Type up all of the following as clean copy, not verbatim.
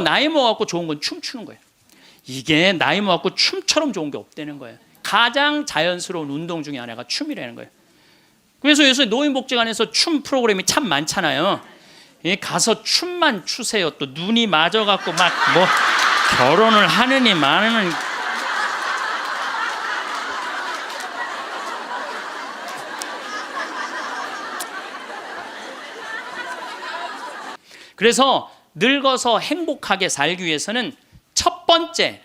나이 먹어갖고 좋은 건 춤추는 거예요. 이게 나이 먹어갖고 춤처럼 좋은 게 없다는 거예요. 가장 자연스러운 운동 중에 하나가 춤이라는 거예요. 그래서 요새 노인복지관에서 춤 프로그램이 참 많잖아요. 가서 춤만 추세요. 또 눈이 맞아갖고 막 뭐 결혼을 하느니 마느니. 그래서 늙어서 행복하게 살기 위해서는 첫 번째,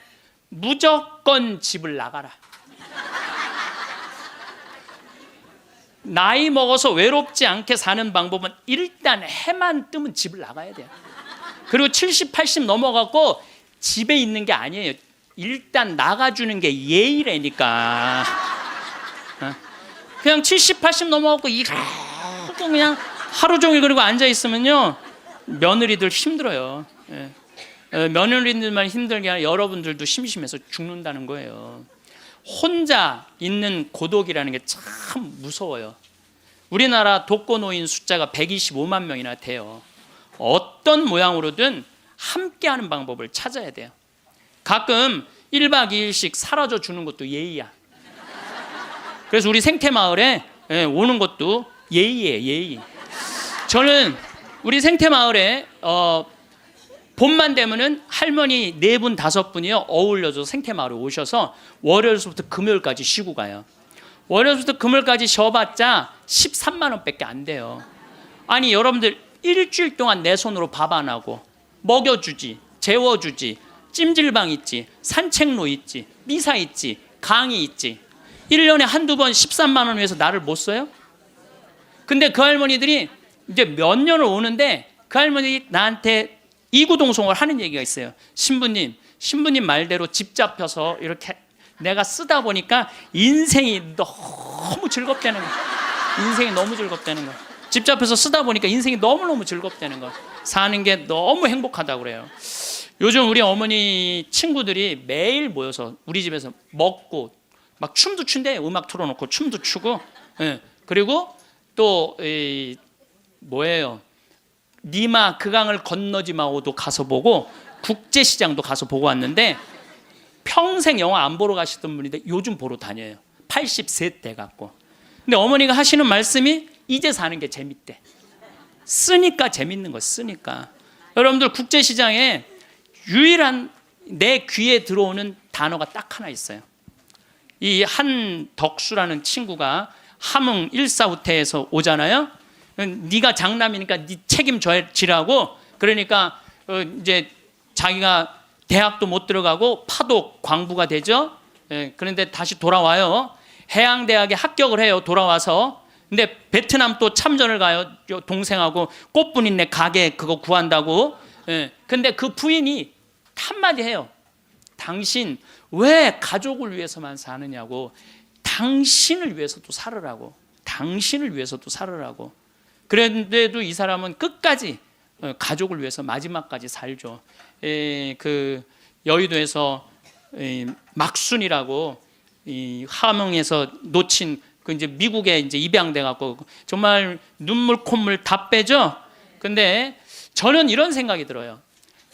무조건 집을 나가라. 나이 먹어서 외롭지 않게 사는 방법은 일단 해만 뜨면 집을 나가야 돼요. 그리고 70, 80 넘어가고 집에 있는 게 아니에요. 일단 나가주는 게 예의라니까. 그냥 70, 80 넘어가고 그냥 하루 종일 그리고 앉아 있으면요, 며느리들 힘들어요. 며느리들만 힘들게 아니라 여러분들도 심심해서 죽는다는 거예요. 혼자 있는 고독이라는 게 참 무서워요. 우리나라 독거노인 숫자가 125만 명이나 돼요. 어떤 모양으로든 함께하는 방법을 찾아야 돼요. 가끔 1박 2일씩 사라져 주는 것도 예의야. 그래서 우리 생태마을에 오는 것도 예의예요, 예의. 저는 우리 생태마을에 봄만 되면은 할머니 4분, 5분이요 어울려서 생태마을에 오셔서 월요일부터 금요일까지 쉬고 가요. 월요일부터 금요일까지 쉬어봤자 13만 원밖에 안 돼요. 아니 여러분들 일주일 동안 내 손으로 밥 안 하고 먹여주지, 재워주지, 찜질방 있지, 산책로 있지, 미사 있지, 강의 있지. 1년에 한두 번 13만 원 위해서 나를 못 써요? 근데 그 할머니들이 이제 몇 년을 오는데 그 할머니 나한테 이구동성을 하는 얘기가 있어요. 신부님 말대로 집 잡혀서 이렇게 내가 쓰다 보니까 인생이 너무 즐겁다는 거야. 인생이 너무 즐겁다는 거야. 집 잡혀서 쓰다 보니까 인생이 너무너무 즐겁다는 거야. 사는 게 너무 행복하다고 그래요. 요즘 우리 어머니 친구들이 매일 모여서 우리 집에서 먹고 막 춤도 춘대. 음악 틀어놓고 춤도 추고. 그리고 또 뭐예요? 니마 그 강을 건너지 마오도 가서 보고 국제시장도 가서 보고 왔는데 평생 영화 안 보러 가시던 분인데 요즘 보러 다녀요. 80세 돼 갖고. 근데 어머니가 하시는 말씀이 이제 사는 게 재밌대. 쓰니까 재밌는 거 쓰니까. 여러분들 국제시장에 유일한 내 귀에 들어오는 단어가 딱 하나 있어요. 이 한덕수라는 친구가 함흥 일사후퇴에서 오잖아요. 네가 장남이니까 네 책임져지라고. 그러니까 이제 자기가 대학도 못 들어가고 파독 광부가 되죠. 그런데 다시 돌아와요. 해양대학에 합격을 해요. 돌아와서. 근데 베트남 또 참전을 가요. 동생하고 꽃분이네 가게 그거 구한다고. 근데 그 부인이 한마디 해요. 당신 왜 가족을 위해서만 사느냐고. 당신을 위해서도 살으라고. 당신을 위해서도 살으라고. 그런데도 이 사람은 끝까지 가족을 위해서 마지막까지 살죠. 그 여의도에서 막순이라고 함흥에서 놓친 그 이제 미국에 이제 입양돼 갖고 정말 눈물 콧물 다 빼죠. 근데 저는 이런 생각이 들어요.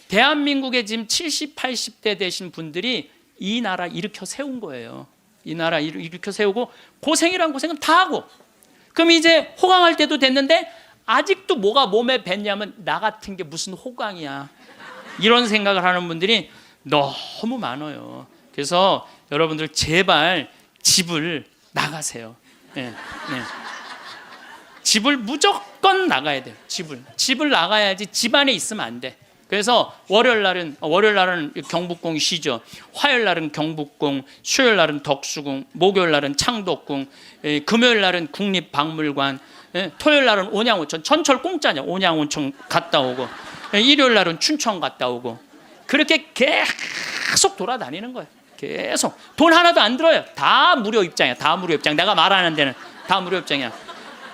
대한민국에 지금 70, 80대 되신 분들이 이 나라 일으켜 세운 거예요. 이 나라 일으켜 세우고 고생이란 고생은 다 하고. 그럼 이제 호강할 때도 됐는데 아직도 뭐가 몸에 뱄냐면 나 같은 게 무슨 호강이야. 이런 생각을 하는 분들이 너무 많아요. 그래서 여러분들 제발 집을 나가세요. 집을 무조건 나가야 돼요. 집을 나가야지 집 안에 있으면 안 돼. 그래서 월요일 날은 경북궁 쉬죠. 화요일 날은 경북궁, 수요일 날은 덕수궁, 목요일 날은 창덕궁, 금요일 날은 국립박물관, 토요일 날은 온양온천. 전철 공짜냐. 온양온천 갔다 오고, 일요일 날은 춘천 갔다 오고. 그렇게 계속 돌아다니는 거예요. 계속. 돈 하나도 안 들어요. 다 무료 입장이야. 다 무료 입장. 내가 말하는 데는 다 무료 입장이야.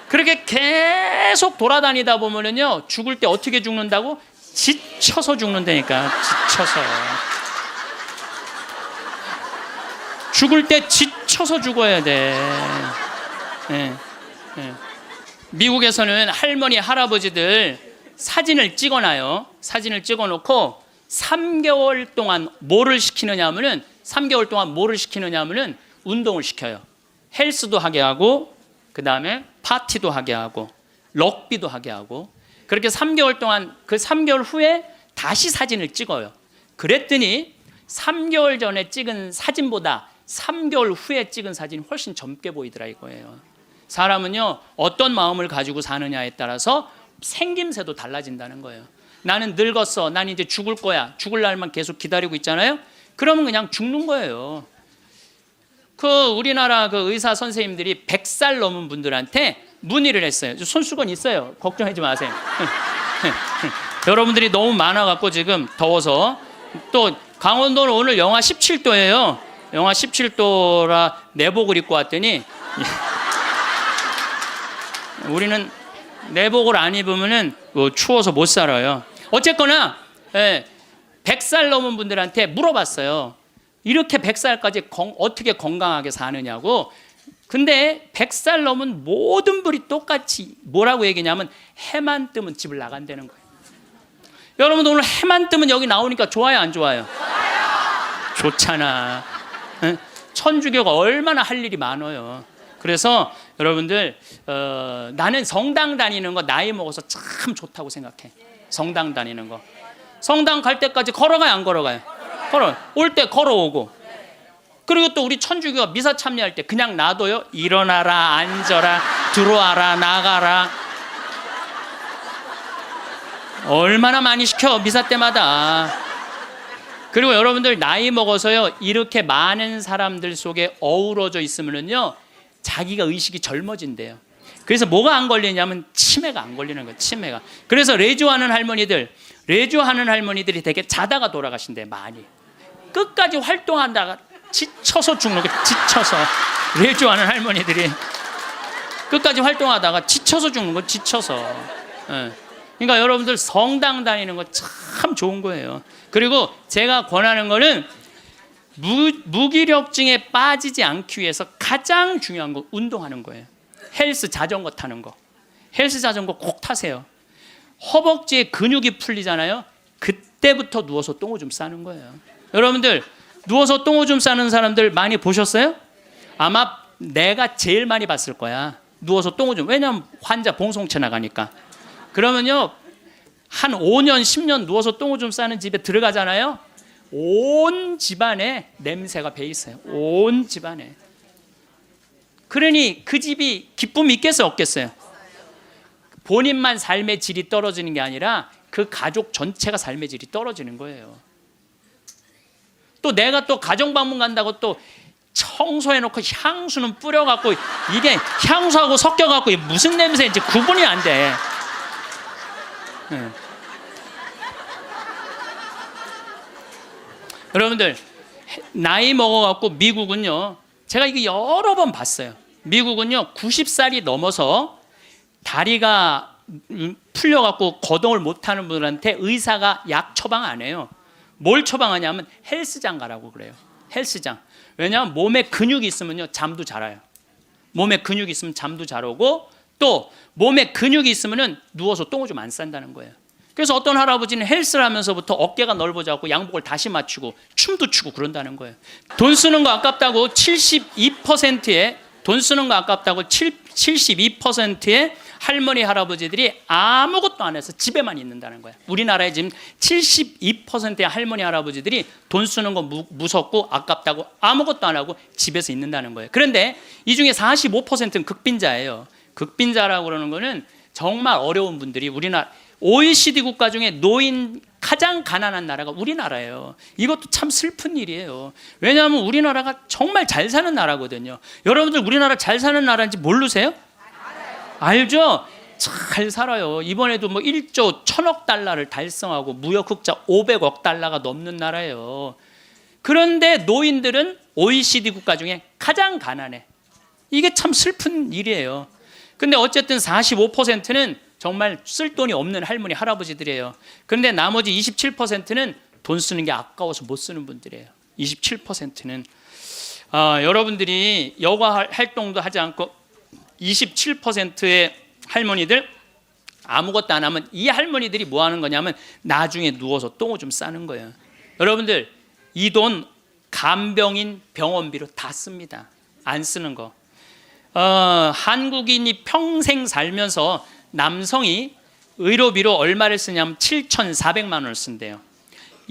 그렇게 계속 돌아다니다 보면은요, 죽을 때 어떻게 죽는다고? 지쳐서 죽는다니까. 지쳐서. 죽을 때 지쳐서 죽어야 돼. 미국에서는 할머니 할아버지들 사진을 찍어놔요. 사진을 찍어놓고 3개월 동안 뭐를 시키느냐면은 3개월 동안 뭐를 시키느냐면은 운동을 시켜요. 헬스도 하게 하고 그다음에 파티도 하게 하고 럭비도 하게 하고 그렇게 3개월 동안 그 3개월 후에 다시 사진을 찍어요. 그랬더니 3개월 전에 찍은 사진보다 3개월 후에 찍은 사진이 훨씬 젊게 보이더라 이거예요. 사람은요 어떤 마음을 가지고 사느냐에 따라서 생김새도 달라진다는 거예요. 나는 늙었어. 난 이제 죽을 거야. 죽을 날만 계속 기다리고 있잖아요. 그러면 그냥 죽는 거예요. 그 우리나라 그 의사 선생님들이 100살 넘은 분들한테 문의를 했어요. 손수건 있어요. 걱정하지 마세요. 여러분들이 너무 많아갖고 지금 더워서. 또 강원도는 오늘 영하 17도예요. 영하 17도라 내복을 입고 왔더니 우리는 내복을 안 입으면은 추워서 못 살아요. 어쨌거나 100살 넘은 분들한테 물어봤어요. 이렇게 100살까지 어떻게 건강하게 사느냐고. 근데 100살 넘은 모든 분이 똑같이 뭐라고 얘기냐면 해만 뜨면 집을 나간다는 거예요. 여러분들 오늘 해만 뜨면 여기 나오니까 좋아요 안 좋아요? 좋잖아. 천주교가 얼마나 할 일이 많아요. 그래서 여러분들 나는 성당 다니는 거 나이 먹어서 참 좋다고 생각해. 성당 다니는 거. 성당 갈 때까지 걸어가요 안 걸어가요? 걸어. 올 때 걸어오고. 그리고 또 우리 천주교가 미사 참여할 때 그냥 놔둬요. 일어나라 앉아라 들어와라 나가라. 얼마나 많이 시켜 미사 때마다. 그리고 여러분들 나이 먹어서요 이렇게 많은 사람들 속에 어우러져 있으면요 자기가 의식이 젊어진대요. 그래서 뭐가 안 걸리냐면 치매가 안 걸리는 거예요. 치매가. 그래서 레주하는 할머니들이 되게 자다가 돌아가신대. 많이 끝까지 활동한다가 지쳐서 죽는 거예요. 지쳐서. 레주하는 할머니들이 끝까지 활동하다가 지쳐서 죽는 거예요. 지쳐서. 그러니까 여러분들 성당 다니는 거 참 좋은 거예요. 그리고 제가 권하는 거는 무기력증에 빠지지 않기 위해서 가장 중요한 거 운동하는 거예요. 헬스 자전거 타는 거. 헬스 자전거 꼭 타세요. 허벅지에 근육이 풀리잖아요. 그때부터 누워서 똥오줌 싸는 거예요. 여러분들 누워서 똥오줌 싸는 사람들 많이 보셨어요? 아마 내가 제일 많이 봤을 거야. 누워서 똥오줌. 왜냐하면 환자 봉송체 나가니까. 그러면요 한 5년 10년 누워서 똥오줌 싸는 집에 들어가잖아요. 온 집안에 냄새가 배 있어요. 온 집안에. 그러니 그 집이 기쁨이 있겠어요 없겠어요? 본인만 삶의 질이 떨어지는 게 아니라 그 가족 전체가 삶의 질이 떨어지는 거예요. 또 내가 또 가정방문 간다고 또 청소해놓고 향수는 뿌려갖고 이게 향수하고 섞여갖고 무슨 냄새인지 구분이 안 돼. 여러분들 나이 먹어갖고 미국은요 제가 이거 여러 번 봤어요. 미국은요 90살이 넘어서 다리가 풀려갖고 거동을 못하는 분들한테 의사가 약 처방 안 해요. 뭘 처방하냐면 헬스장 가라고 그래요. 헬스장. 왜냐하면 몸에 근육이 있으면요 잠도 잘 와요. 몸에 근육이 있으면 잠도 잘 오고 또 몸에 근육이 있으면은 누워서 똥오줌 안 싼다는 거예요. 그래서 어떤 할아버지는 헬스를 하면서부터 어깨가 넓어져갖고 양복을 다시 맞추고 춤도 추고 그런다는 거예요. 돈 쓰는 거 아깝다고 72%의 돈 쓰는 거 아깝다고 72%의 할머니 할아버지들이 아무것도 안 해서 집에만 있는다는 거예요. 우리나라에 지금 72%의 할머니 할아버지들이 돈 쓰는 거 무섭고 아깝다고 아무것도 안 하고 집에서 있는다는 거예요. 그런데 이 중에 45%는 극빈자예요. 극빈자라고 그러는 거는 정말 어려운 분들이 우리나라 OECD 국가 중에 노인 가장 가난한 나라가 우리나라예요. 이것도 참 슬픈 일이에요. 왜냐하면 우리나라가 정말 잘 사는 나라거든요. 여러분들 우리나라 잘 사는 나라인지 모르세요? 알죠? 잘 살아요. 이번에도 뭐 1조 1000억 달러를 달성하고 무역 흑자 500억 달러가 넘는 나라예요. 그런데 노인들은 OECD 국가 중에 가장 가난해. 이게 참 슬픈 일이에요. 근데 어쨌든 45%는 정말 쓸 돈이 없는 할머니 할아버지들이에요. 그런데 나머지 27%는 돈 쓰는 게 아까워서 못 쓰는 분들이에요. 27%는 여러분들이 여가 활동도 하지 않고 27%의 할머니들 아무것도 안 하면 이 할머니들이 뭐 하는 거냐면 나중에 누워서 똥 좀 싸는 거예요. 여러분들 이 돈 간병인 병원비로 다 씁니다. 안 쓰는 거. 한국인이 평생 살면서 남성이 의료비로 얼마를 쓰냐면 7,400만 원을 쓴대요.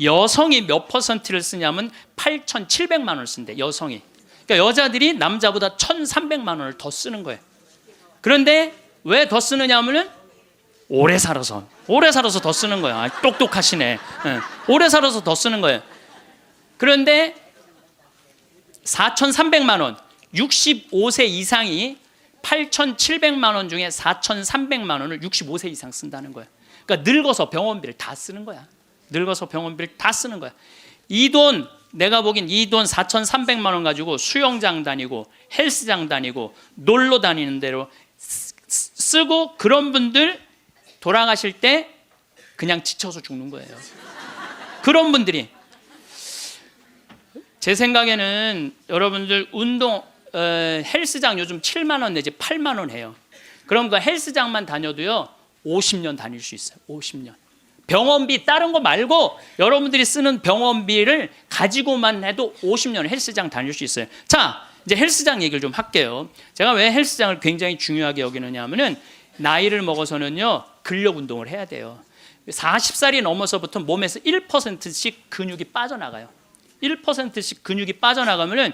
여성이 몇 퍼센트를 쓰냐면 8,700만 원을 쓴대. 여성이. 그러니까 여자들이 남자보다 1,300만 원을 더 쓰는 거예요. 그런데 왜 더 쓰느냐 하면은 오래 살아서 더 쓰는 거야. 똑똑하시네. 오래 살아서 더 쓰는 거예요. 그런데 4,300만 원, 65세 이상이 8,700만 원 중에 4,300만 원을 65세 이상 쓴다는 거예요. 그러니까 늙어서 병원비를 다 쓰는 거야. 늙어서 병원비를 다 쓰는 거야. 이 돈 내가 보긴 이 돈 4,300만 원 가지고 수영장 다니고 헬스장 다니고 놀러 다니는 대로 쓰고 그런 분들 돌아가실 때 그냥 지쳐서 죽는 거예요. 그런 분들이 제 생각에는 여러분들 운동 헬스장 요즘 7만 원 내지 8만 원 해요. 그럼 그 헬스장만 다녀도요 50년 다닐 수 있어요. 50년. 병원비 다른 거 말고 여러분들이 쓰는 병원비를 가지고만 해도 50년 헬스장 다닐 수 있어요. 자, 이제 헬스장 얘기를 좀 할게요. 제가 왜 헬스장을 굉장히 중요하게 여기느냐 하면은 나이를 먹어서는요 근력 운동을 해야 돼요. 40살이 넘어서부터 몸에서 1%씩 근육이 빠져나가요. 1%씩 근육이 빠져나가면은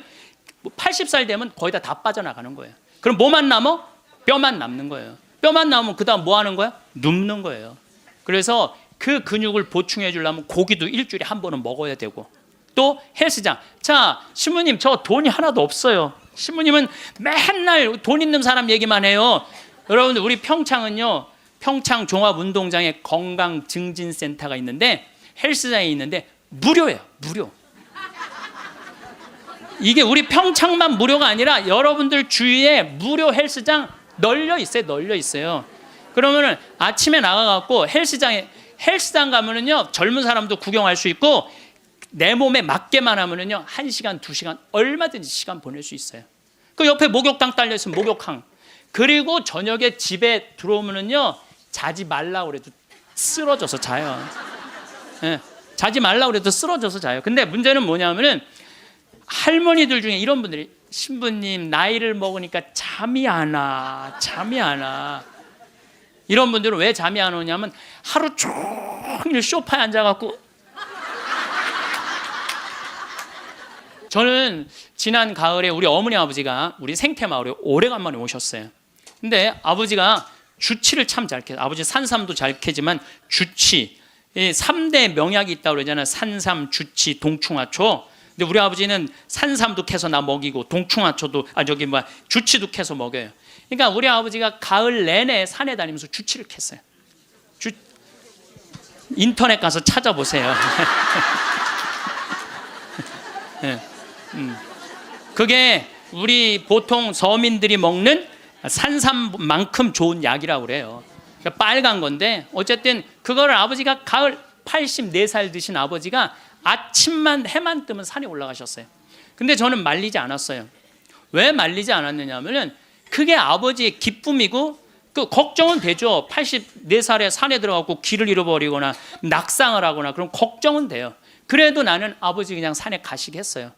80살 되면 거의 다 빠져나가는 거예요. 그럼 뭐만 남아? 뼈만 남는 거예요. 뼈만 남으면 그 다음 뭐 하는 거야? 눕는 거예요. 그래서 그 근육을 보충해 주려면 고기도 일주일에 한 번은 먹어야 되고 또 헬스장. 자, 신부님 저 돈이 하나도 없어요. 신부님은 맨날 돈 있는 사람 얘기만 해요. 여러분들 우리 평창은요 평창 종합운동장에 건강증진센터가 있는데 헬스장이 있는데 무료예요. 무료. 이게 우리 평창만 무료가 아니라 여러분들 주위에 무료 헬스장 널려 있어요. 그러면은 아침에 나가갖고 헬스장 가면은요 젊은 사람도 구경할 수 있고 내 몸에 맞게만 하면은요 1시간, 2시간 얼마든지 시간 보낼 수 있어요. 그 옆에 목욕탕 딸려 있으면 목욕탕. 그리고 저녁에 집에 들어오면은요 자지 말라 그래도 쓰러져서 자요. 네, 자지 말라 그래도 쓰러져서 자요. 근데 문제는 뭐냐면은 할머니들 중에 이런 분들이 신부님 나이를 먹으니까 잠이 안 와. 이런 분들은 왜 잠이 안 오냐면 하루 종일 소파에 앉아갖고 저는 지난 가을에 우리 어머니 아버지가 우리 생태마을에 오래간만에 오셨어요. 근데 아버지가 주치를 참 잘 캐요. 아버지 산삼도 잘 캐지만 주치 3대 명약이 있다고 그러잖아요. 산삼, 주치, 동충하초. 근데 우리 아버지는 산삼도 캐서 나 먹이고 동충하초도 주치도 캐서 먹여요. 그러니까 우리 아버지가 가을 내내 산에 다니면서 주치를 캤어요. 인터넷 가서 찾아보세요. 네. 그게 우리 보통 서민들이 먹는 산삼만큼 좋은 약이라고 그래요. 그러니까 빨간 건데 어쨌든 그거를 아버지가 가을 84살 드신 아버지가 아침만 해만 뜨면 산에 올라가셨어요. 근데 저는 말리지 않았어요. 왜 말리지 않았느냐 하면은 그게 아버지의 기쁨이고 그 걱정은 되죠. 84살에 산에 들어가고 길을 잃어버리거나 낙상을 하거나 그럼 걱정은 돼요. 그래도 나는 아버지 그냥 산에 가시게 했어요.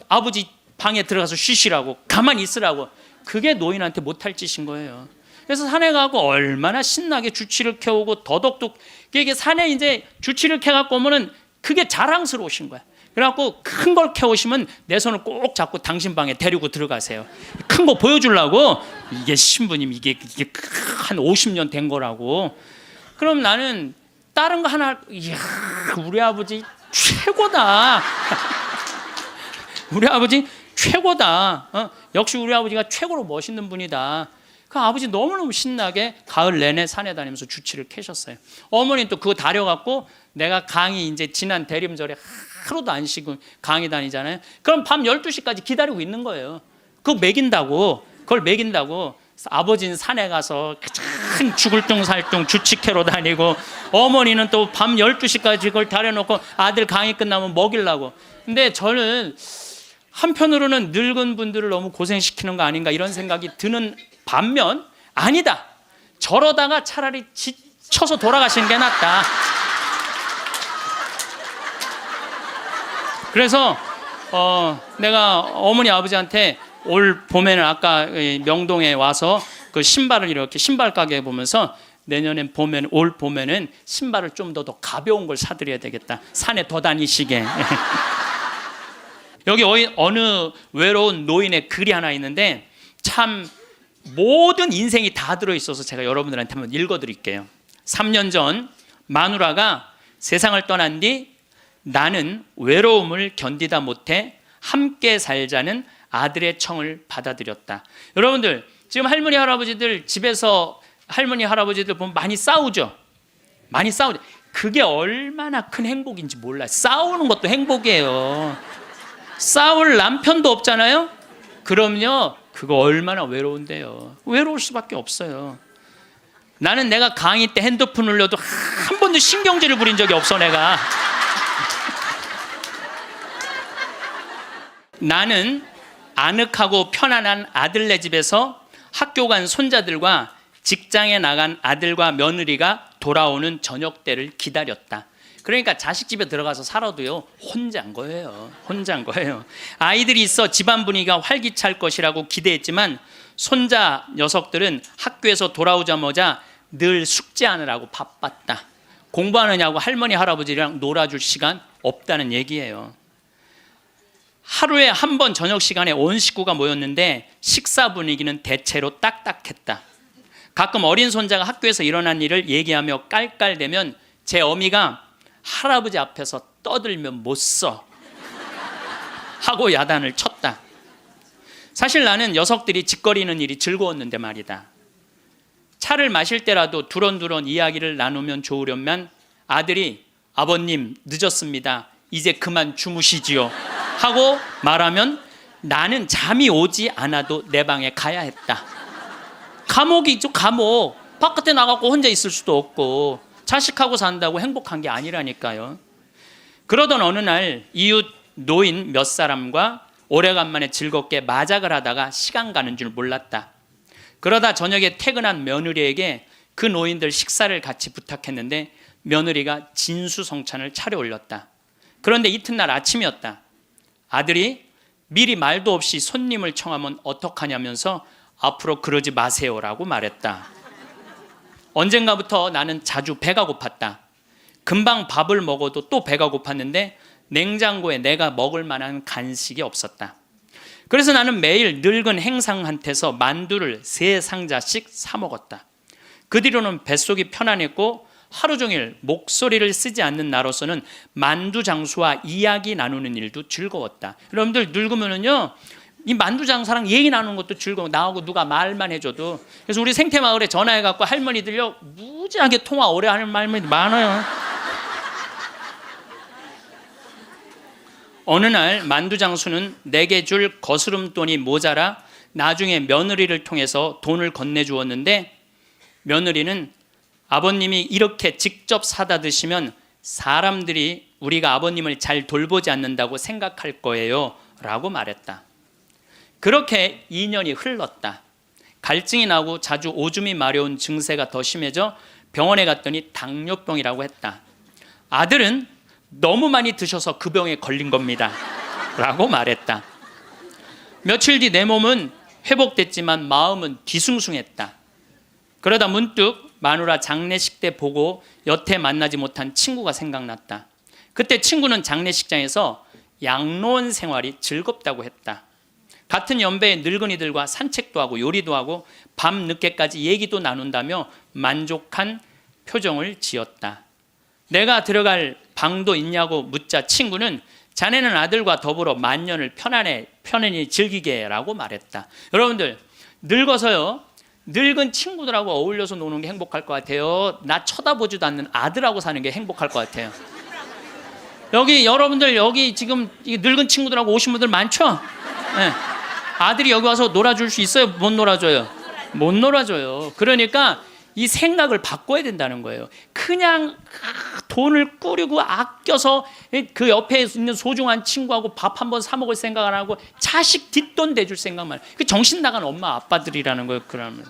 아버지 방에 들어가서 쉬시라고 가만히 있으라고. 그게 노인한테 못할 짓인 거예요. 그래서 산에 가고 얼마나 신나게 주치를 캐오고 더덕도 이게 산에 이제 주치를 캐갖고 오면은 그게 자랑스러우신 거야. 그래갖고 큰 걸 캐오시면 내 손을 꼭 잡고 당신 방에 데리고 들어가세요. 큰 거 보여주려고. 이게 신부님 이게 한 50년 된 거라고. 그럼 나는 다른 거 하나 이야 우리 아버지 최고다. 우리 아버지 최고다. 역시 우리 아버지가 최고로 멋있는 분이다. 그 아버지 너무너무 신나게 가을 내내 산에 다니면서 주치를 캐셨어요. 어머니는 또 그거 다려갖고 내가 강의 이제 지난 대림절에 하루도 안 쉬고 강의 다니잖아요. 그럼 밤 12시까지 기다리고 있는 거예요. 그거 그걸 먹인다고. 아버지는 산에 가서 가장 죽을 둥살둥 주치 캐러 다니고 어머니는 또 밤 12시까지 그걸 다려놓고 아들 강의 끝나면 먹이려고. 근데 저는 한편으로는 늙은 분들을 너무 고생시키는 거 아닌가 이런 생각이 드는 반면 아니다. 저러다가 차라리 쳐서 돌아가시는 게 낫다. 그래서 내가 어머니 아버지한테 올 봄에는 아까 명동에 와서 그 신발을 이렇게 신발 가게 보면서 내년엔 봄에는 올 봄에는 신발을 좀 더 가벼운 걸 사드려야 되겠다. 산에 더 다니시게. 여기 어느 외로운 노인의 글이 하나 있는데 참 모든 인생이 다 들어있어서 제가 여러분들한테 한번 읽어드릴게요. 3년 전 마누라가 세상을 떠난 뒤 나는 외로움을 견디다 못해 함께 살자는 아들의 청을 받아들였다. 여러분들 지금 할머니 할아버지들 집에서 할머니 할아버지들 보면 많이 싸우죠. 많이 싸우죠. 그게 얼마나 큰 행복인지 몰라요. 싸우는 것도 행복이에요. 싸울 남편도 없잖아요. 그럼요 그거 얼마나 외로운데요. 외로울 수밖에 없어요. 나는 내가 강의 때 핸드폰 울려도 한 번도 신경질을 부린 적이 없어. 내가 나는 아늑하고 편안한 아들네 집에서 학교 간 손자들과 직장에 나간 아들과 며느리가 돌아오는 저녁 때를 기다렸다. 그러니까 자식 집에 들어가서 살아도요 혼자인 거예요. 혼자인 거예요. 아이들이 있어 집안 분위기가 활기찰 것이라고 기대했지만 손자 녀석들은 학교에서 돌아오자마자 늘 숙제하느라고 바빴다. 공부하느냐고 할머니 할아버지랑 놀아줄 시간 없다는 얘기예요. 하루에 한 번 저녁 시간에 온 식구가 모였는데 식사 분위기는 대체로 딱딱했다. 가끔 어린 손자가 학교에서 일어난 일을 얘기하며 깔깔대면 제 어미가 할아버지 앞에서 떠들면 못 써 하고 야단을 쳤다. 사실 나는 녀석들이 짓거리는 일이 즐거웠는데 말이다. 차를 마실 때라도 두런두런 이야기를 나누면 좋으련만 아들이 아버님 늦었습니다. 이제 그만 주무시지요 하고 말하면 나는 잠이 오지 않아도 내 방에 가야 했다. 감옥이죠. 감옥. 바깥에 나가고 혼자 있을 수도 없고 자식하고 산다고 행복한 게 아니라니까요. 그러던 어느 날 이웃 노인 몇 사람과 오래간만에 즐겁게 마작을 하다가 시간 가는 줄 몰랐다. 그러다 저녁에 퇴근한 며느리에게 그 노인들 식사를 같이 부탁했는데 며느리가 진수성찬을 차려 올렸다. 그런데 이튿날 아침이었다. 아들이 미리 말도 없이 손님을 청하면 어떡하냐면서 앞으로 그러지 마세요라고 말했다. 언젠가부터 나는 자주 배가 고팠다. 금방 밥을 먹어도 또 배가 고팠는데 냉장고에 내가 먹을 만한 간식이 없었다. 그래서 나는 매일 늙은 행상한테서 만두를 3상자씩 사 먹었다. 그 뒤로는 뱃속이 편안했고 하루 종일 목소리를 쓰지 않는 나로서는 만두 장수와 이야기 나누는 일도 즐거웠다. 여러분들 늙으면은요 이 만두 장사랑 얘기 나누는 것도 즐거워. 나하고 누가 말만 해줘도. 그래서 우리 생태마을에 전화해갖고 할머니들요 무지하게 통화 오래 하는 할머니들 많아요. 어느 날 만두 장수는 내게 줄 거스름돈이 모자라 나중에 며느리를 통해서 돈을 건네주었는데 며느리는 아버님이 이렇게 직접 사다 드시면 사람들이 우리가 아버님을 잘 돌보지 않는다고 생각할 거예요 라고 말했다. 그렇게 2년이 흘렀다. 갈증이 나고 자주 오줌이 마려운 증세가 더 심해져 병원에 갔더니 당뇨병이라고 했다. 아들은 너무 많이 드셔서 그 병에 걸린 겁니다 라고 말했다. 며칠 뒤 내 몸은 회복됐지만 마음은 뒤숭숭했다. 그러다 문득 마누라 장례식 때 보고 여태 만나지 못한 친구가 생각났다. 그때 친구는 장례식장에서 양로원 생활이 즐겁다고 했다. 같은 연배의 늙은이들과 산책도 하고 요리도 하고 밤 늦게까지 얘기도 나눈다며 만족한 표정을 지었다. 내가 들어갈 방도 있냐고 묻자 친구는 자네는 아들과 더불어 만년을 편안히 즐기게 라고 말했다. 여러분들 늙어서요 늙은 친구들하고 어울려서 노는 게 행복할 것 같아요. 나 쳐다보지도 않는 아들하고 사는 게 행복할 것 같아요. 여러분들 여기 지금 늙은 친구들하고 오신 분들 많죠? 네. 아들이 여기 와서 놀아줄 수 있어요? 못 놀아줘요? 못 놀아줘요. 그러니까 이 생각을 바꿔야 된다는 거예요. 그냥 돈을 꾸리고 아껴서 그 옆에 있는 소중한 친구하고 밥 한 번 사 먹을 생각 안 하고 자식 뒷돈 대줄 생각만. 그 정신 나간 엄마 아빠들이라는 거예요. 그러면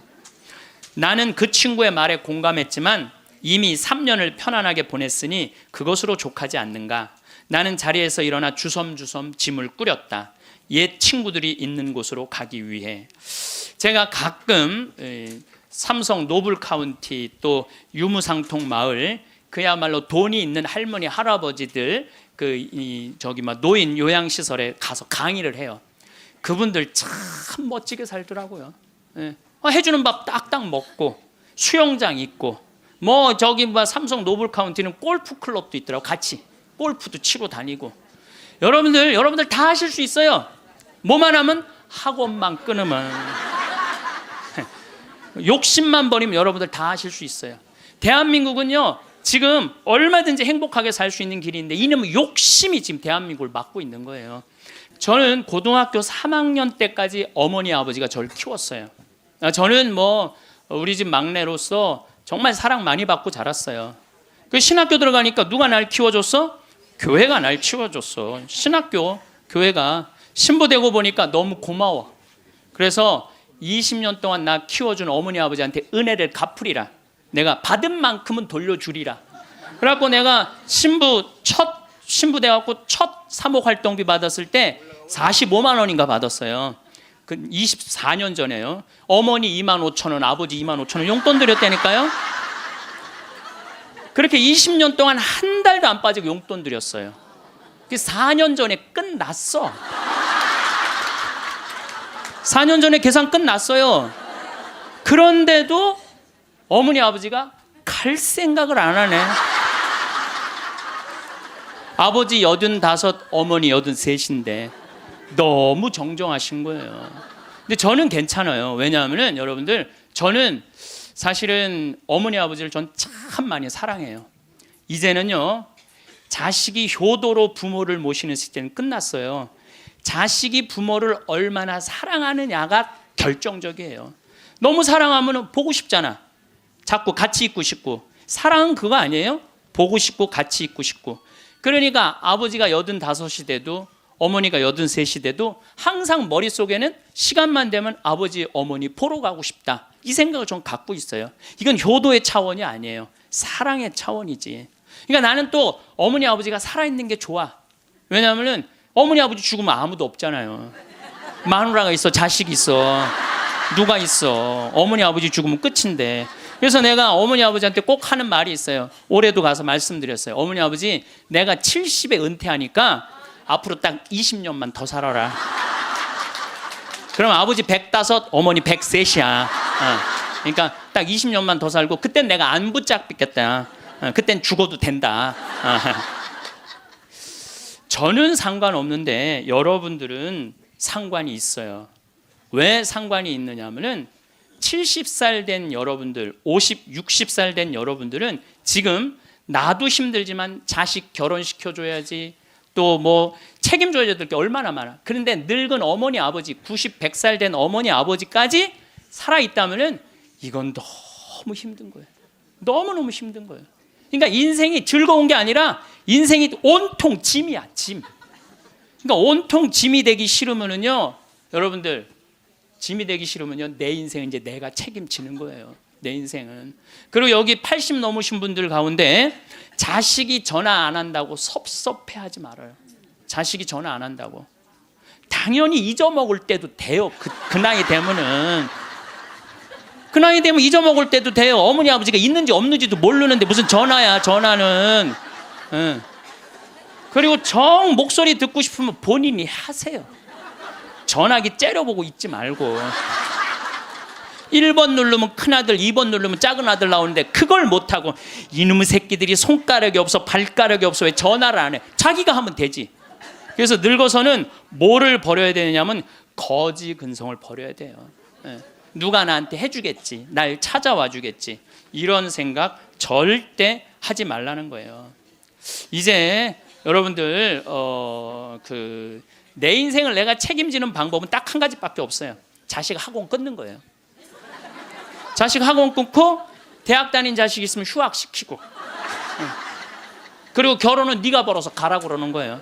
나는 그 친구의 말에 공감했지만 이미 3년을 편안하게 보냈으니 그것으로 족하지 않는가. 나는 자리에서 일어나 주섬주섬 짐을 꾸렸다. 옛 친구들이 있는 곳으로 가기 위해. 제가 가끔 삼성 노블 카운티 또 유무상통 마을, 그야말로 돈이 있는 할머니 할아버지들 저기 막 노인 요양시설에 가서 강의를 해요. 그분들 참 멋지게 살더라고요. 해주는 밥 딱딱 먹고 수영장 있고 뭐 저기 뭐 삼성 노블 카운티는 골프 클럽도 있더라고. 같이 골프도 치고 다니고. 여러분들 다 하실 수 있어요. 뭐만 하면 학원만 끊으면 욕심만 버리면 여러분들 다 하실 수 있어요. 대한민국은요 지금 얼마든지 행복하게 살 수 있는 길이 있는데 이놈의 욕심이 지금 대한민국을 막고 있는 거예요. 저는 고등학교 3학년 때까지 어머니 아버지가 저를 키웠어요. 저는 뭐 우리 집 막내로서 정말 사랑 많이 받고 자랐어요. 그 신학교 들어가니까 누가 날 키워줬어? 교회가 날 키워줬어. 신학교 교회가. 신부 되고 보니까 너무 고마워. 그래서 20년 동안 나 키워준 어머니 아버지한테 은혜를 갚으리라. 내가 받은 만큼은 돌려주리라. 그래갖고 내가 첫 신부 돼갖고 첫 사목 활동비 받았을 때 45만 원인가 받았어요. 그 24년 전에요. 어머니 25,000원, 아버지 25,000원 용돈 드렸다니까요. 그렇게 20년 동안 한 달도 안 빠지고 용돈 드렸어요. 그 4년 전에 끝났어. 4년 전에 계산 끝났어요. 그런데도 어머니 아버지가 갈 생각을 안 하네. 아버지 85, 어머니 83인데 너무 정정하신 거예요. 근데 저는 괜찮아요. 왜냐하면 여러분들 저는 사실은 어머니 아버지를 전 참 많이 사랑해요. 이제는요 자식이 효도로 부모를 모시는 시대는 끝났어요. 자식이 부모를 얼마나 사랑하느냐가 결정적이에요. 너무 사랑하면 보고 싶잖아. 자꾸 같이 있고 싶고. 사랑은 그거 아니에요? 보고 싶고 같이 있고 싶고. 그러니까 아버지가 85이 돼도 어머니가 83이 돼도 항상 머릿속에는 시간만 되면 아버지 어머니 보러 가고 싶다. 이 생각을 좀 갖고 있어요. 이건 효도의 차원이 아니에요. 사랑의 차원이지. 그러니까 나는 또 어머니 아버지가 살아있는 게 좋아. 왜냐하면 어머니 아버지 죽으면 아무도 없잖아요. 마누라가 있어, 자식이 있어, 누가 있어. 어머니 아버지 죽으면 끝인데. 그래서 내가 어머니 아버지한테 꼭 하는 말이 있어요. 올해도 가서 말씀드렸어요. 어머니 아버지 내가 70에 은퇴하니까 앞으로 딱 20년만 더 살아라. 그럼 아버지 105, 어머니 103이야. 그러니까 딱 20년만 더 살고 그땐 내가 안 붙잡겠다. 그땐 죽어도 된다. 저는 상관없는데 여러분들은 상관이 있어요. 왜 상관이 있느냐 하면은 70살 된 여러분들, 50, 60살 된 여러분들은 지금 나도 힘들지만 자식 결혼시켜줘야지, 또 뭐 책임져야 될 게 얼마나 많아. 그런데 늙은 어머니 아버지, 90, 100살 된 어머니 아버지까지 살아있다면은 이건 너무 힘든 거예요. 너무너무 힘든 거예요. 그러니까 인생이 즐거운 게 아니라 인생이 온통 짐이야, 짐. 그러니까 온통 짐이 되기 싫으면은요, 여러분들 짐이 되기 싫으면요, 내 인생은 이제 내가 책임지는 거예요. 내 인생은. 그리고 여기 80 넘으신 분들 가운데 자식이 전화 안 한다고 섭섭해하지 말아요. 자식이 전화 안 한다고. 당연히 잊어먹을 때도 돼요. 그 나이 되면은. 그 나이 되면 잊어먹을 때도 돼요. 어머니 아버지가 있는지 없는지도 모르는데 무슨 전화야, 전화는. 그리고 정 목소리 듣고 싶으면 본인이 하세요. 전화기 째려보고 있지 말고. 1번 누르면 큰아들, 2번 누르면 작은 아들 나오는데 그걸 못하고 이놈의 새끼들이 손가락이 없어, 발가락이 없어, 왜 전화를 안 해? 자기가 하면 되지. 그래서 늙어서는 뭐를 버려야 되냐면 거지 근성을 버려야 돼요. 누가 나한테 해주겠지, 날 찾아와 주겠지, 이런 생각 절대 하지 말라는 거예요. 이제 여러분들 내 인생을 내가 책임지는 방법은 딱 한 가지밖에 없어요. 자식 학원 끊는 거예요. 자식 학원 끊고 대학 다닌 자식 있으면 휴학시키고, 그리고 결혼은 네가 벌어서 가라고 그러는 거예요.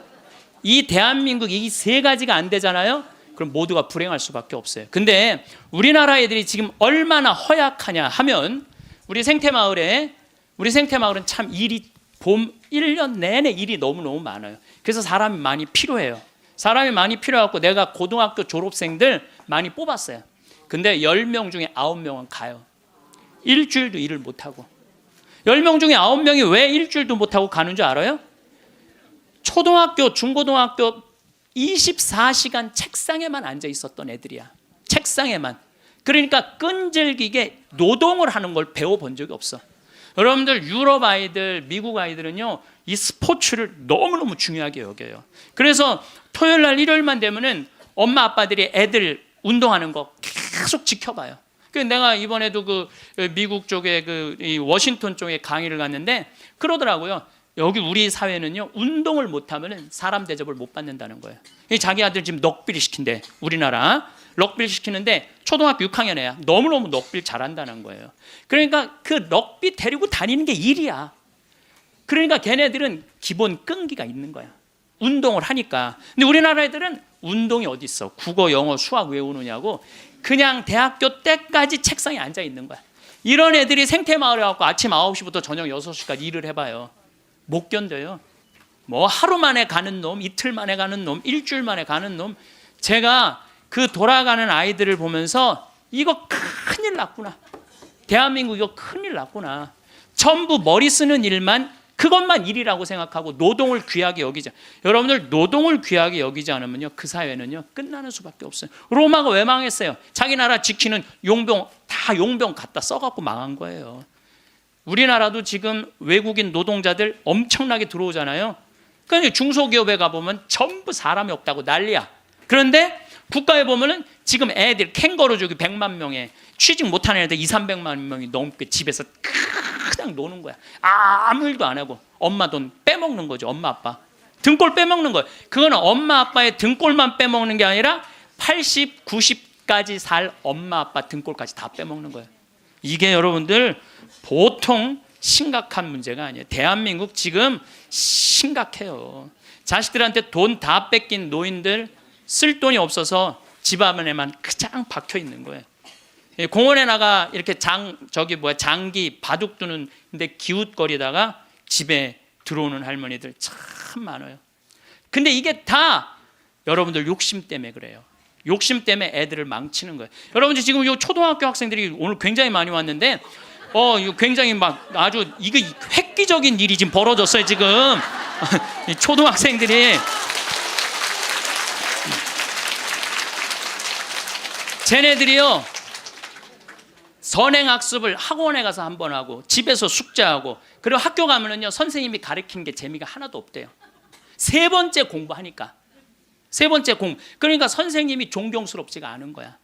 이 대한민국 이 세 가지가 안 되잖아요. 그럼 모두가 불행할 수밖에 없어요. 근데 우리나라 애들이 지금 얼마나 허약하냐 하면 우리 생태마을에 우리 생태마을은 참 일이 1년 내내 일이 너무너무 많아요. 그래서 사람이 많이 필요해요. 사람이 많이 필요해갖고 내가 고등학교 졸업생들 많이 뽑았어요. 근데 10명 중에 9명은 가요. 일주일도 일을 못하고. 10명 중에 9명이 왜 일주일도 못하고 가는 줄 알아요? 초등학교, 중고등학교 24시간 책상에만 앉아 있었던 애들이야. 책상에만. 그러니까 끈질기게 노동을 하는 걸 배워본 적이 없어. 여러분들 유럽 아이들, 미국 아이들은요, 이 스포츠를 너무너무 중요하게 여겨요. 그래서 토요일 날 일요일만 되면은 엄마 아빠들이 애들 운동하는 거 계속 지켜봐요. 그래서 내가 이번에도 그 미국 쪽에 이 워싱턴 쪽에 강의를 갔는데 그러더라고요. 여기 우리 사회는요, 운동을 못하면은 사람 대접을 못 받는다는 거예요. 자기 아들 지금 럭비를 시킨대. 우리나라 럭비를 시키는데 초등학교 6학년 애야. 너무너무 럭비를 잘한다는 거예요. 그러니까 그 럭비 데리고 다니는 게 일이야. 그러니까 걔네들은 기본 끈기가 있는 거야. 운동을 하니까. 근데 우리나라 애들은 운동이 어디 있어? 국어, 영어, 수학 외우느냐고 그냥 대학교 때까지 책상에 앉아 있는 거야. 이런 애들이 생태마을에 와서 아침 9시부터 저녁 6시까지 일을 해봐요. 못 견뎌요. 뭐 하루 만에 가는 놈, 이틀 만에 가는 놈, 일주일 만에 가는 놈. 제가 그 돌아가는 아이들을 보면서 이거 큰일 났구나. 대한민국 이거 큰일 났구나. 전부 머리 쓰는 일만, 그것만 일이라고 생각하고 노동을 귀하게 여기지. 여러분들 노동을 귀하게 여기지 않으면요, 그 사회는요 끝나는 수밖에 없어요. 로마가 왜 망했어요? 자기 나라 지키는 용병 다 용병 갖다 써갖고 망한 거예요. 우리나라도 지금 외국인 노동자들 엄청나게 들어오잖아요. 그러니까 중소기업에 가보면 전부 사람이 없다고 난리야. 그런데 국가에 보면은 지금 애들 캥거루족이 100만 명에 취직 못하는 애들 200~300만 명이 넘게 집에서 그냥 노는 거야. 아무 일도 안 하고 엄마 돈 빼먹는 거죠. 엄마 아빠 등골 빼먹는 거예요. 그거는 엄마 아빠의 등골만 빼먹는 게 아니라 80, 90까지 살 엄마 아빠 등골까지 다 빼먹는 거예요. 이게 여러분들 보통 심각한 문제가 아니에요. 대한민국 지금 심각해요. 자식들한테 돈 다 뺏긴 노인들, 쓸 돈이 없어서 집 안에만 그냥 박혀 있는 거예요. 공원에 나가 이렇게 장기 바둑 두는데 기웃거리다가 집에 들어오는 할머니들 참 많아요. 근데 이게 다 여러분들 욕심 때문에 그래요. 욕심 때문에 애들을 망치는 거예요. 여러분들 지금 이 초등학교 학생들이 오늘 굉장히 많이 왔는데 이거 굉장히 막 아주 이거 획기적인 일이 지금 벌어졌어요. 지금 이 초등학생들이 쟤네들이요 선행학습을 학원에 가서 한 번 하고 집에서 숙제하고 그리고 학교 가면은요 선생님이 가르치는 게 재미가 하나도 없대요. 세 번째 공부하니까 세 번째 그러니까 선생님이 존경스럽지가 않은 거야.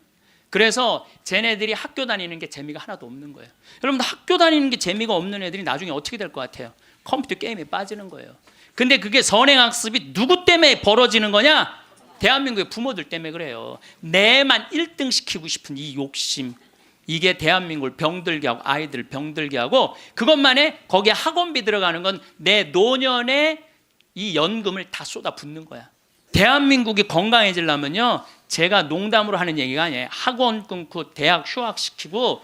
그래서 쟤네들이 학교 다니는 게 재미가 하나도 없는 거예요. 여러분들 학교 다니는 게 재미가 없는 애들이 나중에 어떻게 될 것 같아요? 컴퓨터 게임에 빠지는 거예요. 근데 그게 선행학습이 누구 때문에 벌어지는 거냐? 대한민국의 부모들 때문에 그래요. 내만 1등 시키고 싶은 이 욕심, 이게 대한민국을 병들게 하고 아이들 병들게 하고 그것만에 거기에 학원비 들어가는 건 내 노년의 이 연금을 다 쏟아붓는 거야. 대한민국이 건강해지려면요 제가 농담으로 하는 얘기가 아니에요. 학원 끊고 대학 휴학시키고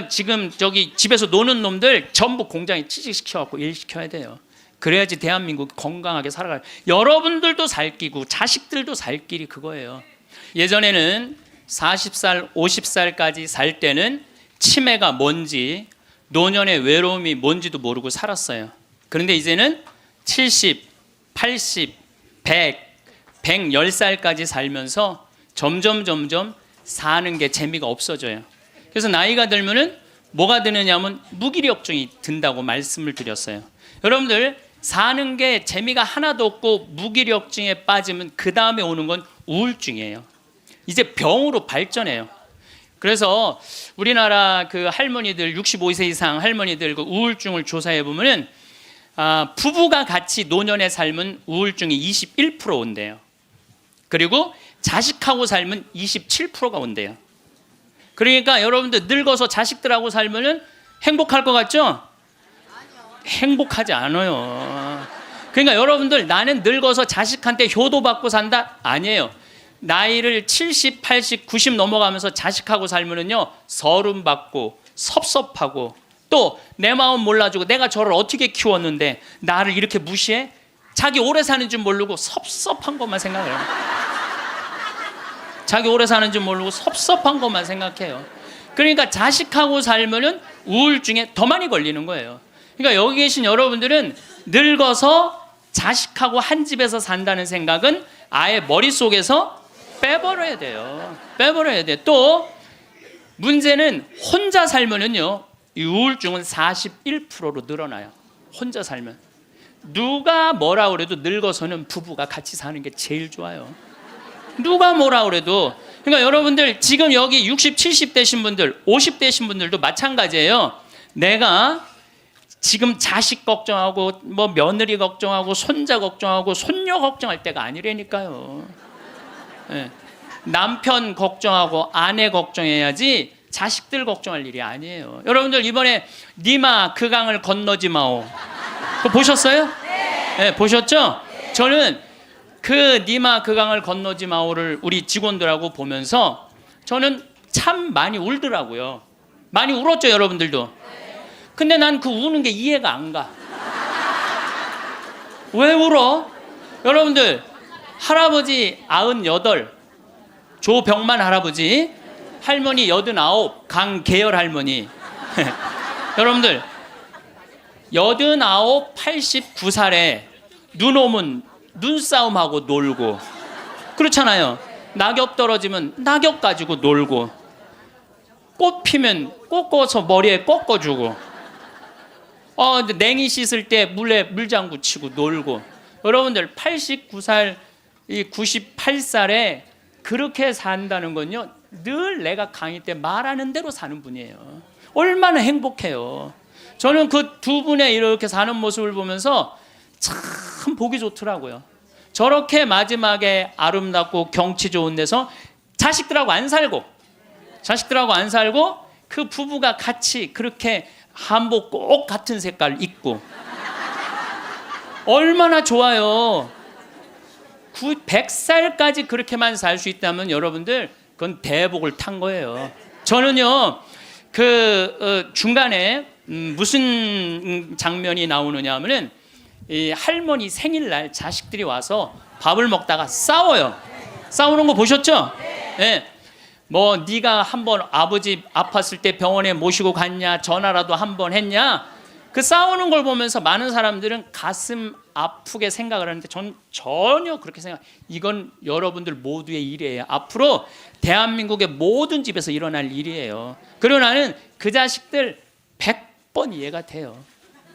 지금 집에서 노는 놈들 전부 공장에 취직시켜갖고 일시켜야 돼요. 그래야지 대한민국 건강하게 살아가요. 여러분들도 살 끼고 자식들도 살 길이 그거예요. 예전에는 40살, 50살까지 살 때는 치매가 뭔지 노년의 외로움이 뭔지도 모르고 살았어요. 그런데 이제는 70, 80, 100, 110살까지 살면서 점점 사는 게 재미가 없어져요. 그래서 나이가 들면은 뭐가 드느냐면 무기력증이 든다고 말씀을 드렸어요. 여러분들 사는 게 재미가 하나도 없고 무기력증에 빠지면 그 다음에 오는 건 우울증이에요. 이제 병으로 발전해요. 그래서 우리나라 그 할머니들 65세 이상 할머니들 그 우울증을 조사해 보면은 부부가 같이 노년에 살면 우울증이 21% 온대요. 그리고 자식하고 살면 27%가 온대요. 그러니까 여러분들 늙어서 자식들하고 살면은 행복할 것 같죠? 행복하지 않아요. 그러니까 여러분들 나는 늙어서 자식한테 효도받고 산다? 아니에요. 나이를 70, 80, 90 넘어가면서 자식하고 살면은요 서름 받고 섭섭하고 또 내 마음 몰라주고 내가 저를 어떻게 키웠는데 나를 이렇게 무시해? 자기 오래 사는 줄 모르고 섭섭한 것만 생각해요. 자기 오래 사는 줄 모르고 섭섭한 것만 생각해요. 그러니까 자식하고 살면은 우울증에 더 많이 걸리는 거예요. 그러니까 여기 계신 여러분들은 늙어서 자식하고 한 집에서 산다는 생각은 아예 머릿속에서 빼버려야 돼요. 빼버려야 돼. 또 문제는 혼자 살면은요, 이 우울증은 41%로 늘어나요. 혼자 살면. 누가 뭐라 그래도 늙어서는 부부가 같이 사는 게 제일 좋아요. 누가 뭐라 그래도. 그러니까 여러분들 지금 여기 60, 70 되신 분들, 50 되신 분들도 마찬가지예요. 내가 지금 자식 걱정하고 뭐 며느리 걱정하고 손자 걱정하고 손녀 걱정할 때가 아니라니까요. 네. 남편 걱정하고 아내 걱정해야지 자식들 걱정할 일이 아니에요. 여러분들 이번에 니마 그 강을 건너지 마오. 그거 보셨어요? 네, 보셨죠? 저는 그 니마 그 강을 건너지 마오를 우리 직원들하고 보면서 저는 참 많이 울더라고요. 많이 울었죠, 여러분들도. 근데 난 그 우는 게 이해가 안 가. 왜 울어? 여러분들 할아버지 98, 조병만 할아버지, 할머니 89, 강계열 할머니. 여러분들 89, 89살에 눈 오면 눈싸움하고 놀고 그렇잖아요. 낙엽 떨어지면 낙엽 가지고 놀고 꽃 피면 꽃 꽂아서 머리에 꺾어주고 냉이 씻을 때 물에 물장구 치고 놀고. 여러분들 89살, 98살에 그렇게 산다는 건요, 늘 내가 강의 때 말하는 대로 사는 분이에요. 얼마나 행복해요. 저는 그 두 분의 이렇게 사는 모습을 보면서 참 보기 좋더라고요. 저렇게 마지막에 아름답고 경치 좋은 데서 자식들하고 안 살고 그 부부가 같이 그렇게 한복 꼭 같은 색깔 입고 얼마나 좋아요. 100살까지 그렇게만 살 수 있다면 여러분들 그건 대복을 탄 거예요. 저는요 중간에 무슨 장면이 나오느냐 하면은 이 할머니 생일날 자식들이 와서 밥을 먹다가 싸워요. 싸우는 거 보셨죠? 네. 뭐 네가 한번 아버지 아팠을 때 병원에 모시고 갔냐, 전화라도 한번 했냐. 그 싸우는 걸 보면서 많은 사람들은 가슴 아프게 생각을 하는데 전 전혀 그렇게 이건 여러분들 모두의 일이에요. 앞으로 대한민국의 모든 집에서 일어날 일이에요. 그리고 나는 그 자식들 100번 이해가 돼요.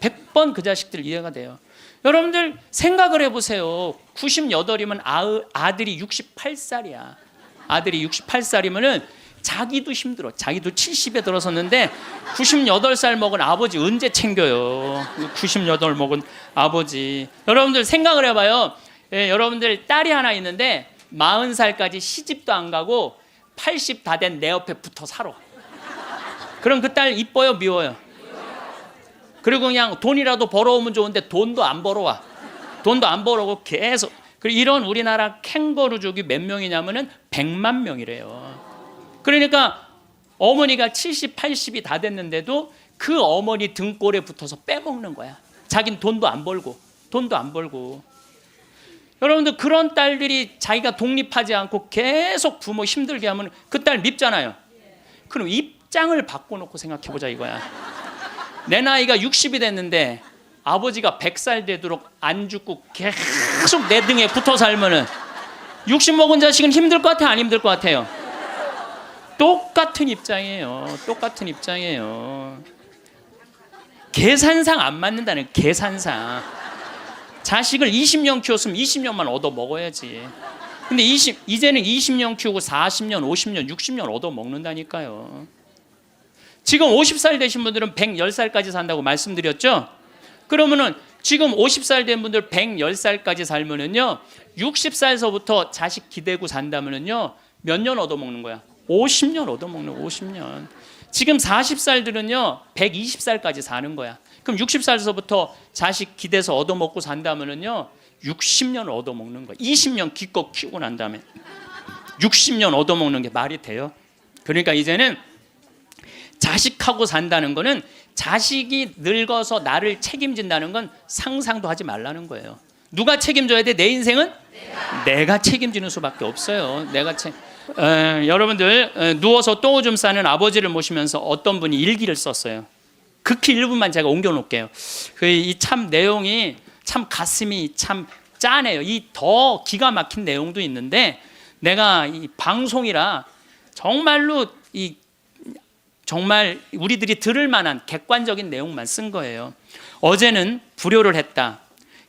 100번 그 자식들 이해가 돼요. 여러분들 생각을 해보세요. 98이면 아들이 68살이야. 아들이 68살이면은 자기도 힘들어. 자기도 70에 들어섰는데 98살 먹은 아버지 언제 챙겨요? 98 먹은 아버지. 여러분들 생각을 해봐요. 예, 여러분들 딸이 하나 있는데 40살까지 시집도 안 가고 80 다 된 내 옆에 붙어 살아. 그럼 그 딸 이뻐요, 미워요? 그리고 그냥 돈이라도 벌어오면 좋은데 돈도 안 벌어와. 돈도 안 벌어오고 계속. 그리고 이런 우리나라 캥거루족이 몇 명이냐면은 100만 명이래요. 그러니까 어머니가 70, 80이 다 됐는데도 그 어머니 등골에 붙어서 빼먹는 거야. 자기는 돈도 안 벌고. 여러분들 그런 딸들이 자기가 독립하지 않고 계속 부모 힘들게 하면 그 딸 밉잖아요. 그럼 입장을 바꿔놓고 생각해보자 이거야. 내 나이가 60이 됐는데 아버지가 100살 되도록 안 죽고 계속 내 등에 붙어 살면은 60 먹은 자식은 힘들 것 같아요, 안 힘들 것 같아요? 똑같은 입장이에요. 계산상 안 맞는다는, 계산상. 자식을 20년 키웠으면 20년만 얻어 먹어야지. 근데 이제는 20년 키우고 40년, 50년, 60년 얻어 먹는다니까요. 지금 50살 되신 분들은 110살까지 산다고 말씀드렸죠? 그러면은 지금 50살 된 분들 110살까지 살면은요, 60살서부터 자식 기대고 산다면은요, 몇 년 얻어 먹는 거야? 50년 얻어 먹는, 50년. 지금 40살들은요 120살까지 사는 거야. 그럼 60살서부터 자식 기대서 얻어 먹고 산다면은요 60년 얻어 먹는 거야. 20년 기껏 키우고 난 다음에 60년 얻어 먹는 게 말이 돼요? 그러니까 이제는 자식하고 산다는 거는 자식이 늙어서 나를 책임진다는 건 상상도 하지 말라는 거예요. 누가 책임져야 돼? 내 인생은 내가 책임지는 수밖에 없어요. 여러분들 누워서 똥오줌 싸는 아버지를 모시면서 어떤 분이 일기를 썼어요. 극히 일부만 제가 옮겨놓을게요. 이 참 내용이 참 가슴이 참 짠해요. 이 더 기가 막힌 내용도 있는데 내가 이 방송이라 정말로 정말 우리들이 들을 만한 객관적인 내용만 쓴 거예요. 어제는 불효를 했다.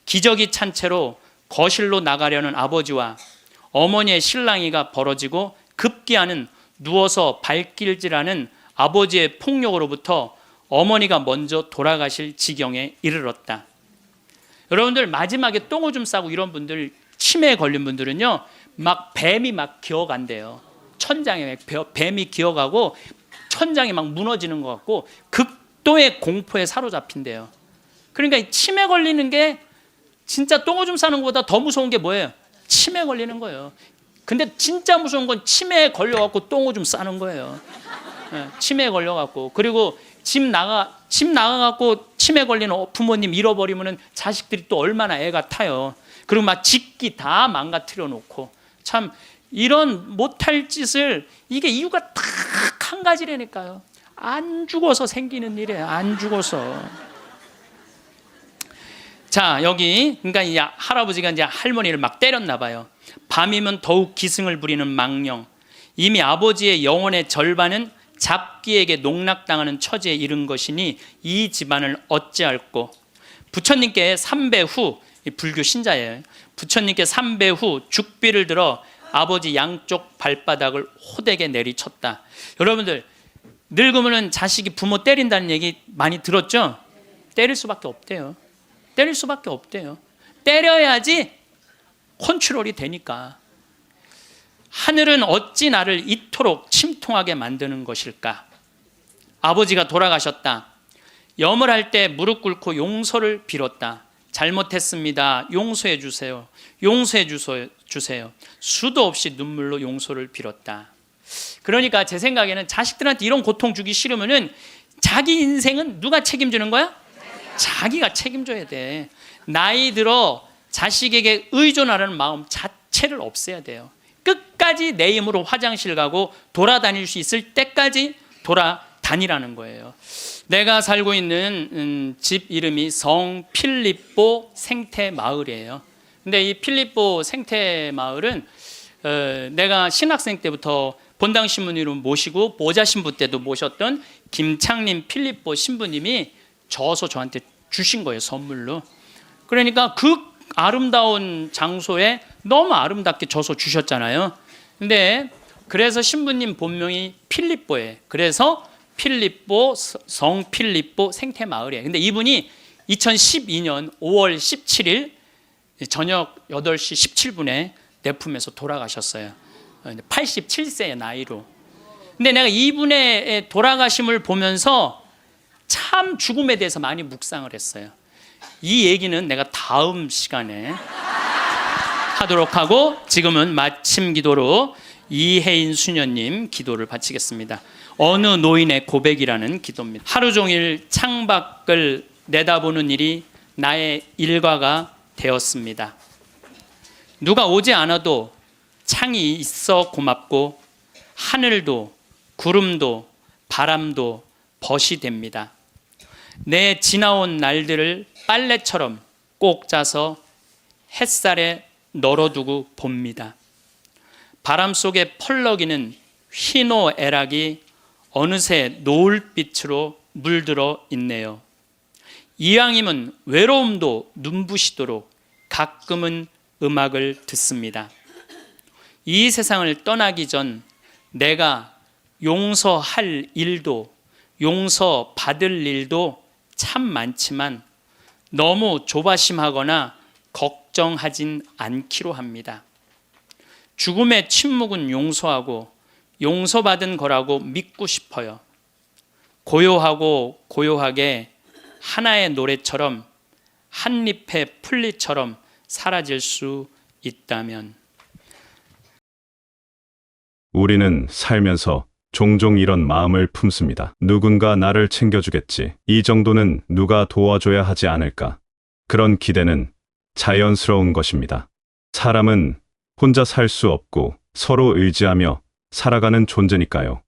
기저귀 찬 채로 거실로 나가려는 아버지와 어머니의 실랑이가 벌어지고 급기야는 누워서 발길질하는 아버지의 폭력으로부터 어머니가 먼저 돌아가실 지경에 이르렀다. 여러분들 마지막에 똥오줌 싸고 이런 분들 치매에 걸린 분들은요 막 뱀이 막 기어간대요. 천장에 뱀이 기어가고 천장이 막 무너지는 것 같고 극도의 공포에 사로잡힌대요. 그러니까 치매 걸리는 게 진짜 똥오줌 싸는 것보다 더 무서운 게 뭐예요? 치매 걸리는 거예요. 근데 진짜 무서운 건 치매에 걸려갖고 똥오줌 싸는 거예요. 치매에 걸려갖고. 그리고 집 나가갖고 치매 걸리는 부모님 잃어버리면은 자식들이 또 얼마나 애가 타요. 그리고 막 짓기 다 망가뜨려 놓고. 참 이런 못할 짓을 이게 이유가 딱 한 가지라니까요. 안 죽어서 생기는 일이에요. 안 죽어서. 자, 여기 그러니까 이 할아버지가 이제 할머니를 막 때렸나 봐요. 밤이면 더욱 기승을 부리는 망령. 이미 아버지의 영혼의 절반은 잡기에게 농락당하는 처지에 이른 것이니 이 집안을 어찌할꼬. 부처님께 3배 후, 불교 신자예요. 부처님께 3배 후 죽비를 들어 아버지 양쪽 발바닥을 호되게 내리쳤다. 여러분들 늙으면 자식이 부모 때린다는 얘기 많이 들었죠? 때릴 수밖에 없대요. 때릴 수밖에 없대요. 때려야지 컨트롤이 되니까. 하늘은 어찌 나를 이토록 침통하게 만드는 것일까? 아버지가 돌아가셨다. 염을 할 때 무릎 꿇고 용서를 빌었다. 잘못했습니다. 용서해 주세요. 용서해 주세요. 수도 없이 눈물로 용서를 빌었다. 그러니까 제 생각에는 자식들한테 이런 고통 주기 싫으면은 자기 인생은 누가 책임지는 거야? 자기가 책임져야 돼. 나이 들어 자식에게 의존하는 마음 자체를 없애야 돼요. 끝까지 내 힘으로 화장실 가고 돌아다닐 수 있을 때까지 돌아다니라는 거예요. 내가 살고 있는 집 이름이 성 필립보 생태마을이에요. 근데 이 필립보 생태마을은 내가 신학생 때부터 본당 신부님을 모시고 모자 신부 때도 모셨던 김창림 필립보 신부님이 저서 저한테 주신 거예요, 선물로. 그러니까 그 아름다운 장소에 너무 아름답게 저서 주셨잖아요. 근데 그래서 신부님 본명이 필립보예요. 그래서 필립보, 성 필립보 생태마을이에요. 근데 이분이 2012년 5월 17일 저녁 8시 17분에 내 품에서 돌아가셨어요. 87세의 나이로. 근데 내가 이분의 돌아가심을 보면서 참 죽음에 대해서 많이 묵상을 했어요. 이 얘기는 내가 다음 시간에 하도록 하고 지금은 마침 기도로 이혜인 수녀님 기도를 바치겠습니다. 어느 노인의 고백이라는 기도입니다. 하루 종일 창밖을 내다보는 일이 나의 일과가 되었습니다. 누가 오지 않아도 창이 있어 고맙고 하늘도 구름도 바람도 벗이 됩니다. 내 지나온 날들을 빨래처럼 꼭 짜서 햇살에 널어두고 봅니다. 바람 속에 펄럭이는 휘노애락이 어느새 노을빛으로 물들어 있네요. 이왕이면 외로움도 눈부시도록 가끔은 음악을 듣습니다. 이 세상을 떠나기 전 내가 용서할 일도 용서받을 일도 참 많지만 너무 조바심하거나 걱정하진 않기로 합니다. 죽음의 침묵은 용서하고 용서받은 거라고 믿고 싶어요. 고요하고 고요하게 하나의 노래처럼 한 잎의 풀잎처럼 사라질 수 있다면. 우리는 살면서 종종 이런 마음을 품습니다. 누군가 나를 챙겨주겠지. 이 정도는 누가 도와줘야 하지 않을까. 그런 기대는 자연스러운 것입니다. 사람은 혼자 살 수 없고 서로 의지하며 살아가는 존재니까요.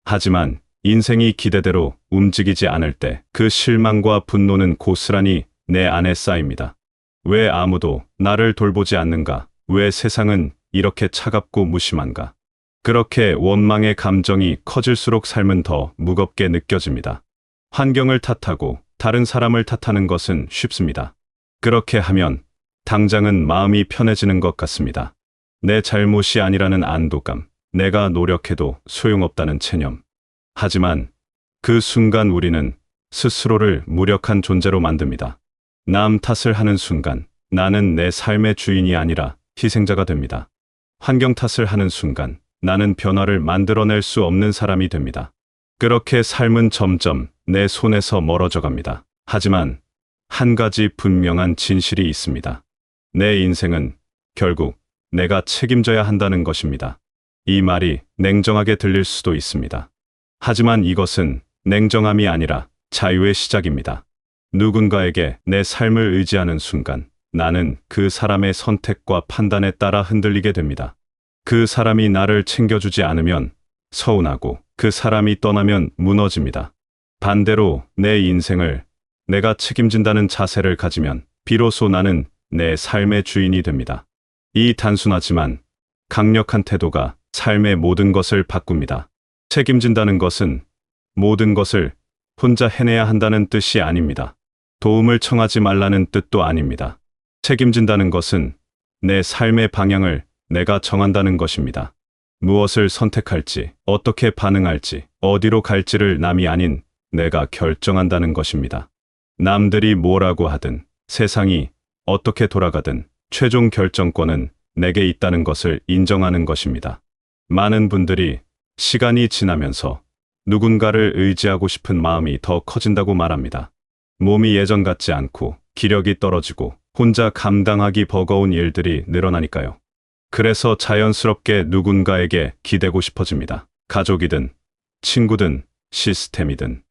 하지만 인생이 기대대로 움직이지 않을 때 그 실망과 분노는 고스란히 내 안에 쌓입니다. 왜 아무도 나를 돌보지 않는가? 왜 세상은 이렇게 차갑고 무심한가? 그렇게 원망의 감정이 커질수록 삶은 더 무겁게 느껴집니다. 환경을 탓하고 다른 사람을 탓하는 것은 쉽습니다. 그렇게 하면 당장은 마음이 편해지는 것 같습니다. 내 잘못이 아니라는 안도감, 내가 노력해도 소용없다는 체념. 하지만 그 순간 우리는 스스로를 무력한 존재로 만듭니다. 남 탓을 하는 순간 나는 내 삶의 주인이 아니라 희생자가 됩니다. 환경 탓을 하는 순간 나는 변화를 만들어낼 수 없는 사람이 됩니다. 그렇게 삶은 점점 내 손에서 멀어져 갑니다. 하지만 한 가지 분명한 진실이 있습니다. 내 인생은 결국 내가 책임져야 한다는 것입니다. 이 말이 냉정하게 들릴 수도 있습니다. 하지만 이것은 냉정함이 아니라 자유의 시작입니다. 누군가에게 내 삶을 의지하는 순간 나는 그 사람의 선택과 판단에 따라 흔들리게 됩니다. 그 사람이 나를 챙겨주지 않으면 서운하고 그 사람이 떠나면 무너집니다. 반대로 내 인생을 내가 책임진다는 자세를 가지면 비로소 나는 내 삶의 주인이 됩니다. 이 단순하지만 강력한 태도가 삶의 모든 것을 바꿉니다. 책임진다는 것은 모든 것을 혼자 해내야 한다는 뜻이 아닙니다. 도움을 청하지 말라는 뜻도 아닙니다. 책임진다는 것은 내 삶의 방향을 내가 정한다는 것입니다. 무엇을 선택할지, 어떻게 반응할지, 어디로 갈지를 남이 아닌 내가 결정한다는 것입니다. 남들이 뭐라고 하든, 세상이 어떻게 돌아가든 최종 결정권은 내게 있다는 것을 인정하는 것입니다. 많은 분들이 시간이 지나면서 누군가를 의지하고 싶은 마음이 더 커진다고 말합니다. 몸이 예전 같지 않고 기력이 떨어지고 혼자 감당하기 버거운 일들이 늘어나니까요. 그래서 자연스럽게 누군가에게 기대고 싶어집니다. 가족이든 친구든 시스템이든.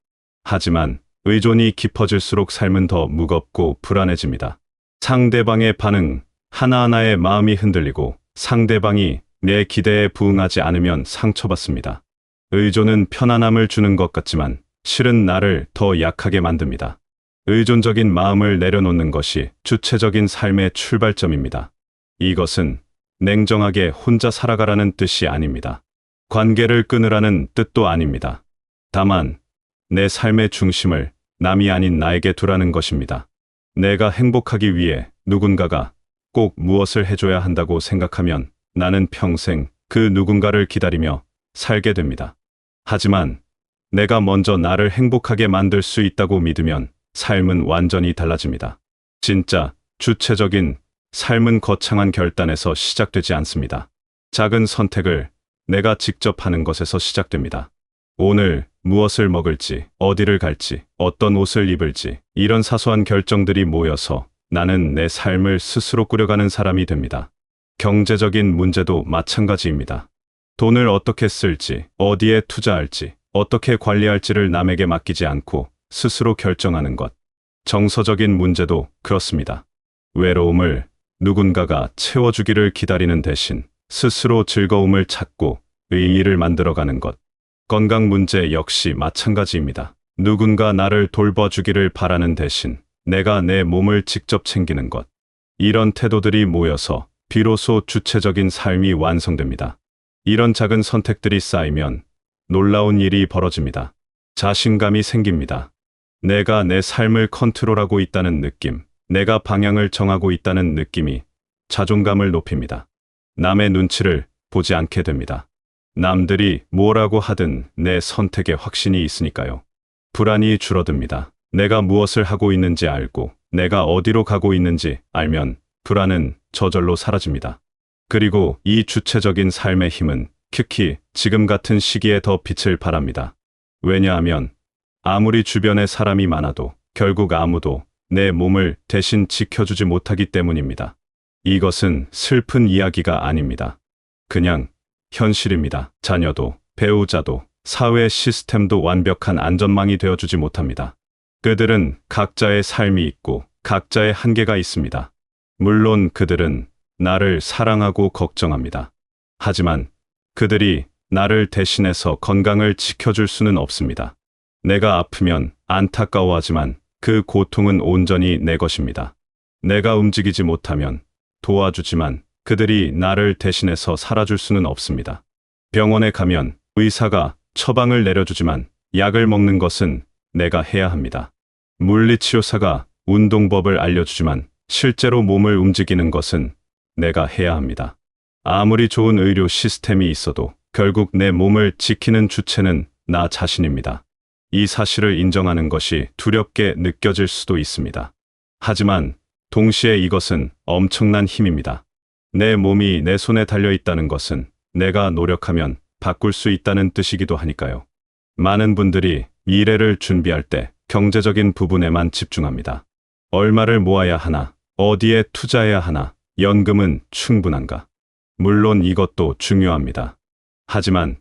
하지만 의존이 깊어질수록 삶은 더 무겁고 불안해집니다. 상대방의 반응 하나하나에 마음이 흔들리고 상대방이 내 기대에 부응하지 않으면 상처받습니다. 의존은 편안함을 주는 것 같지만 실은 나를 더 약하게 만듭니다. 의존적인 마음을 내려놓는 것이 주체적인 삶의 출발점입니다. 이것은 냉정하게 혼자 살아가라는 뜻이 아닙니다. 관계를 끊으라는 뜻도 아닙니다. 다만 내 삶의 중심을 남이 아닌 나에게 두라는 것입니다. 내가 행복하기 위해 누군가가 꼭 무엇을 해줘야 한다고 생각하면 나는 평생 그 누군가를 기다리며 살게 됩니다. 하지만 내가 먼저 나를 행복하게 만들 수 있다고 믿으면 삶은 완전히 달라집니다. 진짜 주체적인 삶은 거창한 결단에서 시작되지 않습니다. 작은 선택을 내가 직접 하는 것에서 시작됩니다. 오늘 무엇을 먹을지, 어디를 갈지, 어떤 옷을 입을지, 이런 사소한 결정들이 모여서 나는 내 삶을 스스로 꾸려가는 사람이 됩니다. 경제적인 문제도 마찬가지입니다. 돈을 어떻게 쓸지, 어디에 투자할지, 어떻게 관리할지를 남에게 맡기지 않고 스스로 결정하는 것. 정서적인 문제도 그렇습니다. 외로움을 누군가가 채워주기를 기다리는 대신 스스로 즐거움을 찾고 의의를 만들어가는 것. 건강 문제 역시 마찬가지입니다. 누군가 나를 돌봐주기를 바라는 대신 내가 내 몸을 직접 챙기는 것. 이런 태도들이 모여서 비로소 주체적인 삶이 완성됩니다. 이런 작은 선택들이 쌓이면 놀라운 일이 벌어집니다. 자신감이 생깁니다. 내가 내 삶을 컨트롤하고 있다는 느낌, 내가 방향을 정하고 있다는 느낌이 자존감을 높입니다. 남의 눈치를 보지 않게 됩니다. 남들이 뭐라고 하든 내 선택에 확신이 있으니까요. 불안이 줄어듭니다. 내가 무엇을 하고 있는지 알고 내가 어디로 가고 있는지 알면 불안은 저절로 사라집니다. 그리고 이 주체적인 삶의 힘은 특히 지금 같은 시기에 더 빛을 발합니다. 왜냐하면 아무리 주변에 사람이 많아도 결국 아무도 내 몸을 대신 지켜주지 못하기 때문입니다. 이것은 슬픈 이야기가 아닙니다. 그냥 현실입니다. 자녀도, 배우자도, 사회 시스템도 완벽한 안전망이 되어주지 못합니다. 그들은 각자의 삶이 있고 각자의 한계가 있습니다. 물론 그들은 나를 사랑하고 걱정합니다. 하지만 그들이 나를 대신해서 건강을 지켜줄 수는 없습니다. 내가 아프면 안타까워하지만 그 고통은 온전히 내 것입니다. 내가 움직이지 못하면 도와주지만 그들이 나를 대신해서 살아줄 수는 없습니다. 병원에 가면 의사가 처방을 내려주지만 약을 먹는 것은 내가 해야 합니다. 물리치료사가 운동법을 알려주지만 실제로 몸을 움직이는 것은 내가 해야 합니다. 아무리 좋은 의료 시스템이 있어도 결국 내 몸을 지키는 주체는 나 자신입니다. 이 사실을 인정하는 것이 두렵게 느껴질 수도 있습니다. 하지만 동시에 이것은 엄청난 힘입니다. 내 몸이 내 손에 달려 있다는 것은 내가 노력하면 바꿀 수 있다는 뜻이기도 하니까요. 많은 분들이 미래를 준비할 때 경제적인 부분에만 집중합니다. 얼마를 모아야 하나, 어디에 투자해야 하나, 연금은 충분한가? 물론 이것도 중요합니다. 하지만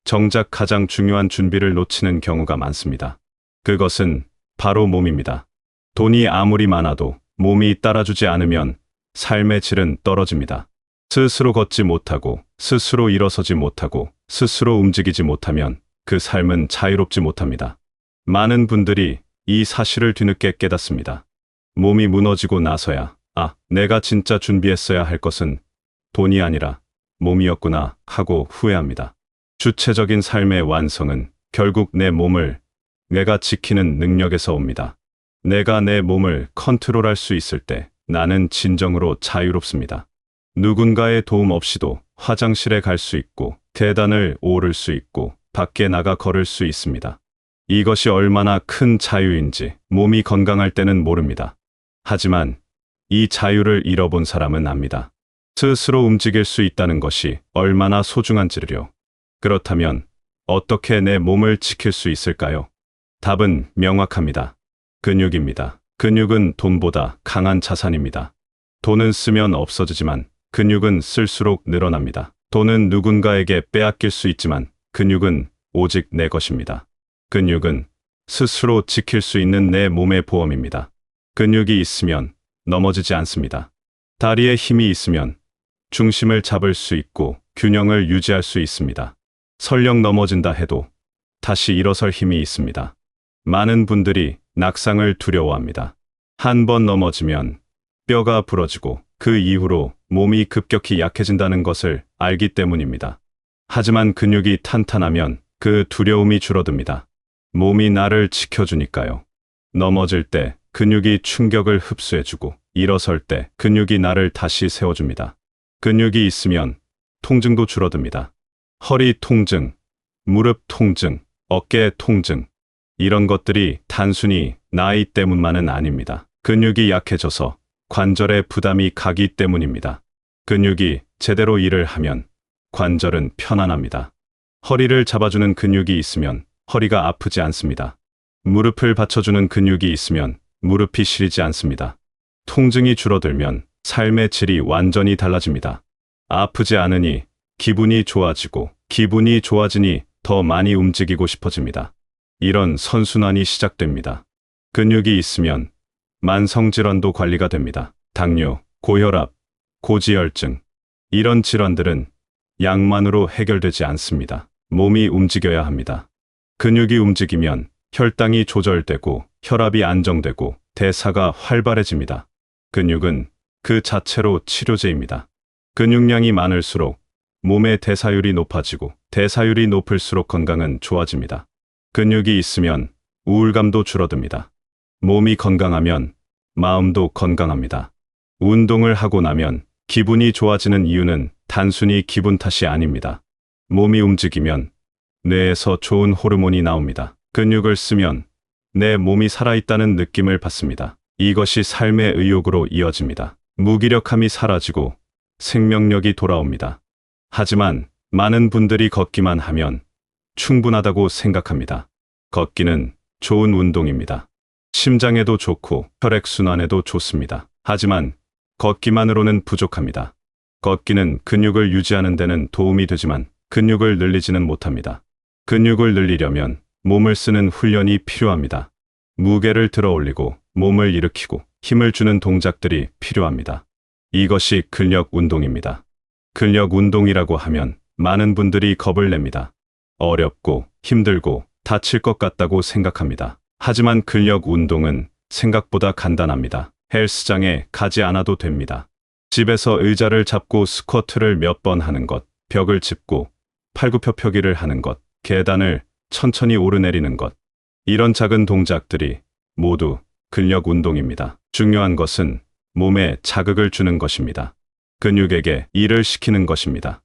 정작 가장 중요한 준비를 놓치는 경우가 많습니다. 그것은 바로 몸입니다. 돈이 아무리 많아도 몸이 따라주지 않으면 삶의 질은 떨어집니다. 스스로 걷지 못하고, 스스로 일어서지 못하고, 스스로 움직이지 못하면 그 삶은 자유롭지 못합니다. 많은 분들이 이 사실을 뒤늦게 깨닫습니다. 몸이 무너지고 나서야, 내가 진짜 준비했어야 할 것은 돈이 아니라 몸이었구나 하고 후회합니다. 주체적인 삶의 완성은 결국 내 몸을 내가 지키는 능력에서 옵니다. 내가 내 몸을 컨트롤할 수 있을 때 나는 진정으로 자유롭습니다. 누군가의 도움 없이도 화장실에 갈 수 있고, 계단을 오를 수 있고, 밖에 나가 걸을 수 있습니다. 이것이 얼마나 큰 자유인지 몸이 건강할 때는 모릅니다. 하지만 이 자유를 잃어본 사람은 압니다. 스스로 움직일 수 있다는 것이 얼마나 소중한지를요. 그렇다면 어떻게 내 몸을 지킬 수 있을까요? 답은 명확합니다. 근육입니다. 근육은 돈보다 강한 자산입니다. 돈은 쓰면 없어지지만 근육은 쓸수록 늘어납니다. 돈은 누군가에게 빼앗길 수 있지만 근육은 오직 내 것입니다. 근육은 스스로 지킬 수 있는 내 몸의 보험입니다. 근육이 있으면 넘어지지 않습니다. 다리에 힘이 있으면 중심을 잡을 수 있고 균형을 유지할 수 있습니다. 설령 넘어진다 해도 다시 일어설 힘이 있습니다. 많은 분들이 낙상을 두려워합니다. 한 번 넘어지면 뼈가 부러지고 그 이후로 몸이 급격히 약해진다는 것을 알기 때문입니다. 하지만 근육이 탄탄하면 그 두려움이 줄어듭니다. 몸이 나를 지켜주니까요. 넘어질 때 근육이 충격을 흡수해주고 일어설 때 근육이 나를 다시 세워줍니다. 근육이 있으면 통증도 줄어듭니다. 허리 통증, 무릎 통증, 어깨 통증, 이런 것들이 단순히 나이 때문만은 아닙니다. 근육이 약해져서 관절에 부담이 가기 때문입니다. 근육이 제대로 일을 하면 관절은 편안합니다. 허리를 잡아주는 근육이 있으면 허리가 아프지 않습니다. 무릎을 받쳐주는 근육이 있으면 무릎이 시리지 않습니다. 통증이 줄어들면 삶의 질이 완전히 달라집니다. 아프지 않으니 기분이 좋아지고 기분이 좋아지니 더 많이 움직이고 싶어집니다. 이런 선순환이 시작됩니다. 근육이 있으면 만성질환도 관리가 됩니다. 당뇨, 고혈압, 고지혈증, 이런 질환들은 약만으로 해결되지 않습니다. 몸이 움직여야 합니다. 근육이 움직이면 혈당이 조절되고 혈압이 안정되고 대사가 활발해집니다. 근육은 그 자체로 치료제입니다. 근육량이 많을수록 몸의 대사율이 높아지고 대사율이 높을수록 건강은 좋아집니다. 근육이 있으면 우울감도 줄어듭니다. 몸이 건강하면 마음도 건강합니다. 운동을 하고 나면 기분이 좋아지는 이유는 단순히 기분 탓이 아닙니다. 몸이 움직이면 뇌에서 좋은 호르몬이 나옵니다. 근육을 쓰면 내 몸이 살아있다는 느낌을 받습니다. 이것이 삶의 의욕으로 이어집니다. 무기력함이 사라지고 생명력이 돌아옵니다. 하지만 많은 분들이 걷기만 하면 충분하다고 생각합니다. 걷기는 좋은 운동입니다. 심장에도 좋고 혈액순환에도 좋습니다. 하지만 걷기만으로는 부족합니다. 걷기는 근육을 유지하는 데는 도움이 되지만 근육을 늘리지는 못합니다. 근육을 늘리려면 몸을 쓰는 훈련이 필요합니다. 무게를 들어 올리고 몸을 일으키고 힘을 주는 동작들이 필요합니다. 이것이 근력 운동입니다. 근력 운동이라고 하면 많은 분들이 겁을 냅니다. 어렵고 힘들고 다칠 것 같다고 생각합니다. 하지만 근력 운동은 생각보다 간단합니다. 헬스장에 가지 않아도 됩니다. 집에서 의자를 잡고 스쿼트를 몇 번 하는 것, 벽을 짚고 팔굽혀펴기를 하는 것, 계단을 천천히 오르내리는 것. 이런 작은 동작들이 모두 근력 운동입니다. 중요한 것은 몸에 자극을 주는 것입니다. 근육에게 일을 시키는 것입니다.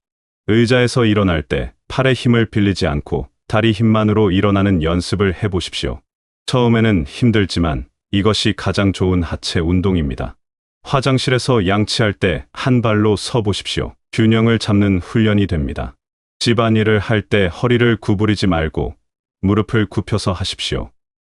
의자에서 일어날 때 팔에 힘을 빌리지 않고 다리 힘만으로 일어나는 연습을 해보십시오. 처음에는 힘들지만 이것이 가장 좋은 하체 운동입니다. 화장실에서 양치할 때 한 발로 서 보십시오. 균형을 잡는 훈련이 됩니다. 집안일을 할 때 허리를 구부리지 말고 무릎을 굽혀서 하십시오.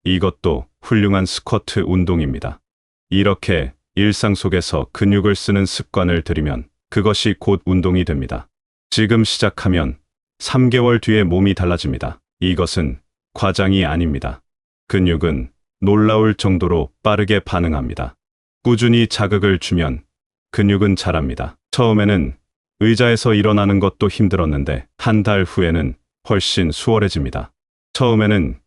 이것도 훌륭한 스쿼트 운동입니다. 이렇게 일상 속에서 근육을 쓰는 습관을 들이면 그것이 곧 운동이 됩니다. 지금 시작하면 3개월 뒤에 몸이 달라집니다. 이것은 과장이 아닙니다. 근육은 놀라울 정도로 빠르게 반응합니다. 꾸준히 자극을 주면 근육은 자랍니다. 처음에는 의자에서 일어나는 것도 힘들었는데 한 달 후에는 훨씬 수월해집니다. 처음에는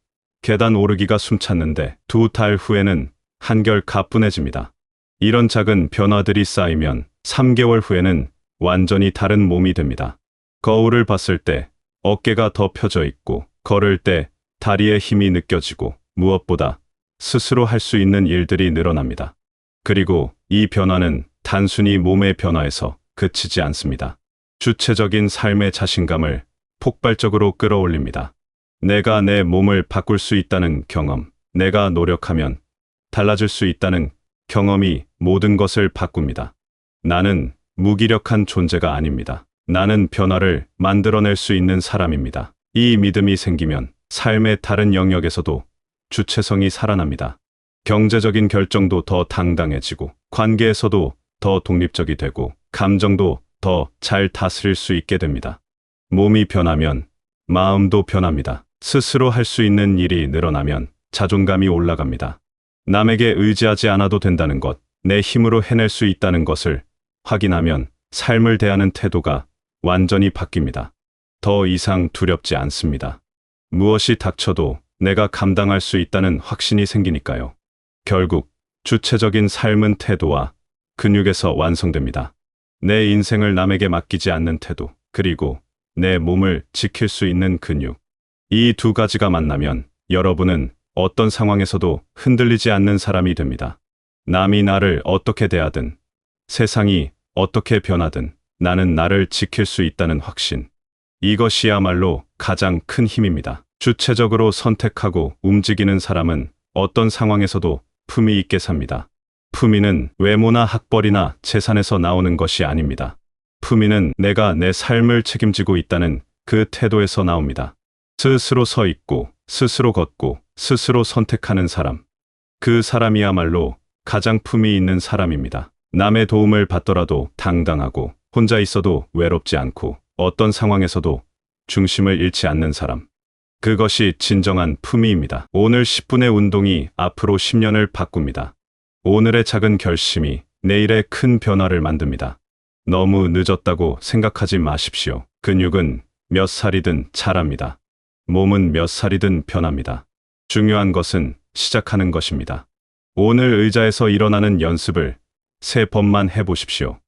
계단 오르기가 숨찼는데 2달 후에는 한결 가뿐해집니다. 이런 작은 변화들이 쌓이면 3개월 후에는 완전히 다른 몸이 됩니다. 거울을 봤을 때 어깨가 더 펴져 있고 걸을 때 다리에 힘이 느껴지고 무엇보다 스스로 할 수 있는 일들이 늘어납니다. 그리고 이 변화는 단순히 몸의 변화에서 그치지 않습니다. 주체적인 삶의 자신감을 폭발적으로 끌어올립니다. 내가 내 몸을 바꿀 수 있다는 경험, 내가 노력하면 달라질 수 있다는 경험이 모든 것을 바꿉니다. 나는 무기력한 존재가 아닙니다. 나는 변화를 만들어낼 수 있는 사람입니다. 이 믿음이 생기면 삶의 다른 영역에서도 주체성이 살아납니다. 경제적인 결정도 더 당당해지고, 관계에서도 더 독립적이 되고, 감정도 더 잘 다스릴 수 있게 됩니다. 몸이 변하면 마음도 변합니다. 스스로 할 수 있는 일이 늘어나면 자존감이 올라갑니다. 남에게 의지하지 않아도 된다는 것, 내 힘으로 해낼 수 있다는 것을 확인하면 삶을 대하는 태도가 완전히 바뀝니다. 더 이상 두렵지 않습니다. 무엇이 닥쳐도 내가 감당할 수 있다는 확신이 생기니까요. 결국 주체적인 삶은 태도와 근육에서 완성됩니다. 내 인생을 남에게 맡기지 않는 태도, 그리고 내 몸을 지킬 수 있는 근육. 이 두 가지가 만나면 여러분은 어떤 상황에서도 흔들리지 않는 사람이 됩니다. 남이 나를 어떻게 대하든, 세상이 어떻게 변하든 나는 나를 지킬 수 있다는 확신. 이것이야말로 가장 큰 힘입니다. 주체적으로 선택하고 움직이는 사람은 어떤 상황에서도 품위 있게 삽니다. 품위는 외모나 학벌이나 재산에서 나오는 것이 아닙니다. 품위는 내가 내 삶을 책임지고 있다는 그 태도에서 나옵니다. 스스로 서 있고, 스스로 걷고, 스스로 선택하는 사람. 그 사람이야말로 가장 품위 있는 사람입니다. 남의 도움을 받더라도 당당하고, 혼자 있어도 외롭지 않고, 어떤 상황에서도 중심을 잃지 않는 사람. 그것이 진정한 품위입니다. 오늘 10분의 운동이 앞으로 10년을 바꿉니다. 오늘의 작은 결심이 내일의 큰 변화를 만듭니다. 너무 늦었다고 생각하지 마십시오. 근육은 몇 살이든 자랍니다. 몸은 몇 살이든 변합니다. 중요한 것은 시작하는 것입니다. 오늘 의자에서 일어나는 연습을 3번만 해보십시오.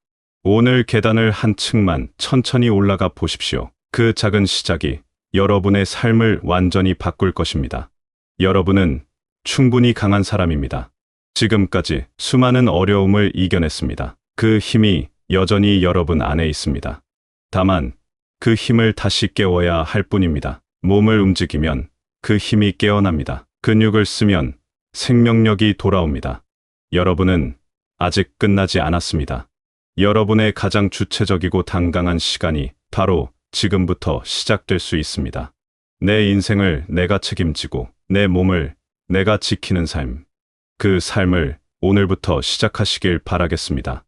오늘 계단을 한 층만 천천히 올라가 보십시오. 그 작은 시작이 여러분의 삶을 완전히 바꿀 것입니다. 여러분은 충분히 강한 사람입니다. 지금까지 수많은 어려움을 이겨냈습니다. 그 힘이 여전히 여러분 안에 있습니다. 다만 그 힘을 다시 깨워야 할 뿐입니다. 몸을 움직이면 그 힘이 깨어납니다. 근육을 쓰면 생명력이 돌아옵니다. 여러분은 아직 끝나지 않았습니다. 여러분의 가장 주체적이고 당당한 시간이 바로 지금부터 시작될 수 있습니다. 내 인생을 내가 책임지고 내 몸을 내가 지키는 삶. 그 삶을 오늘부터 시작하시길 바라겠습니다.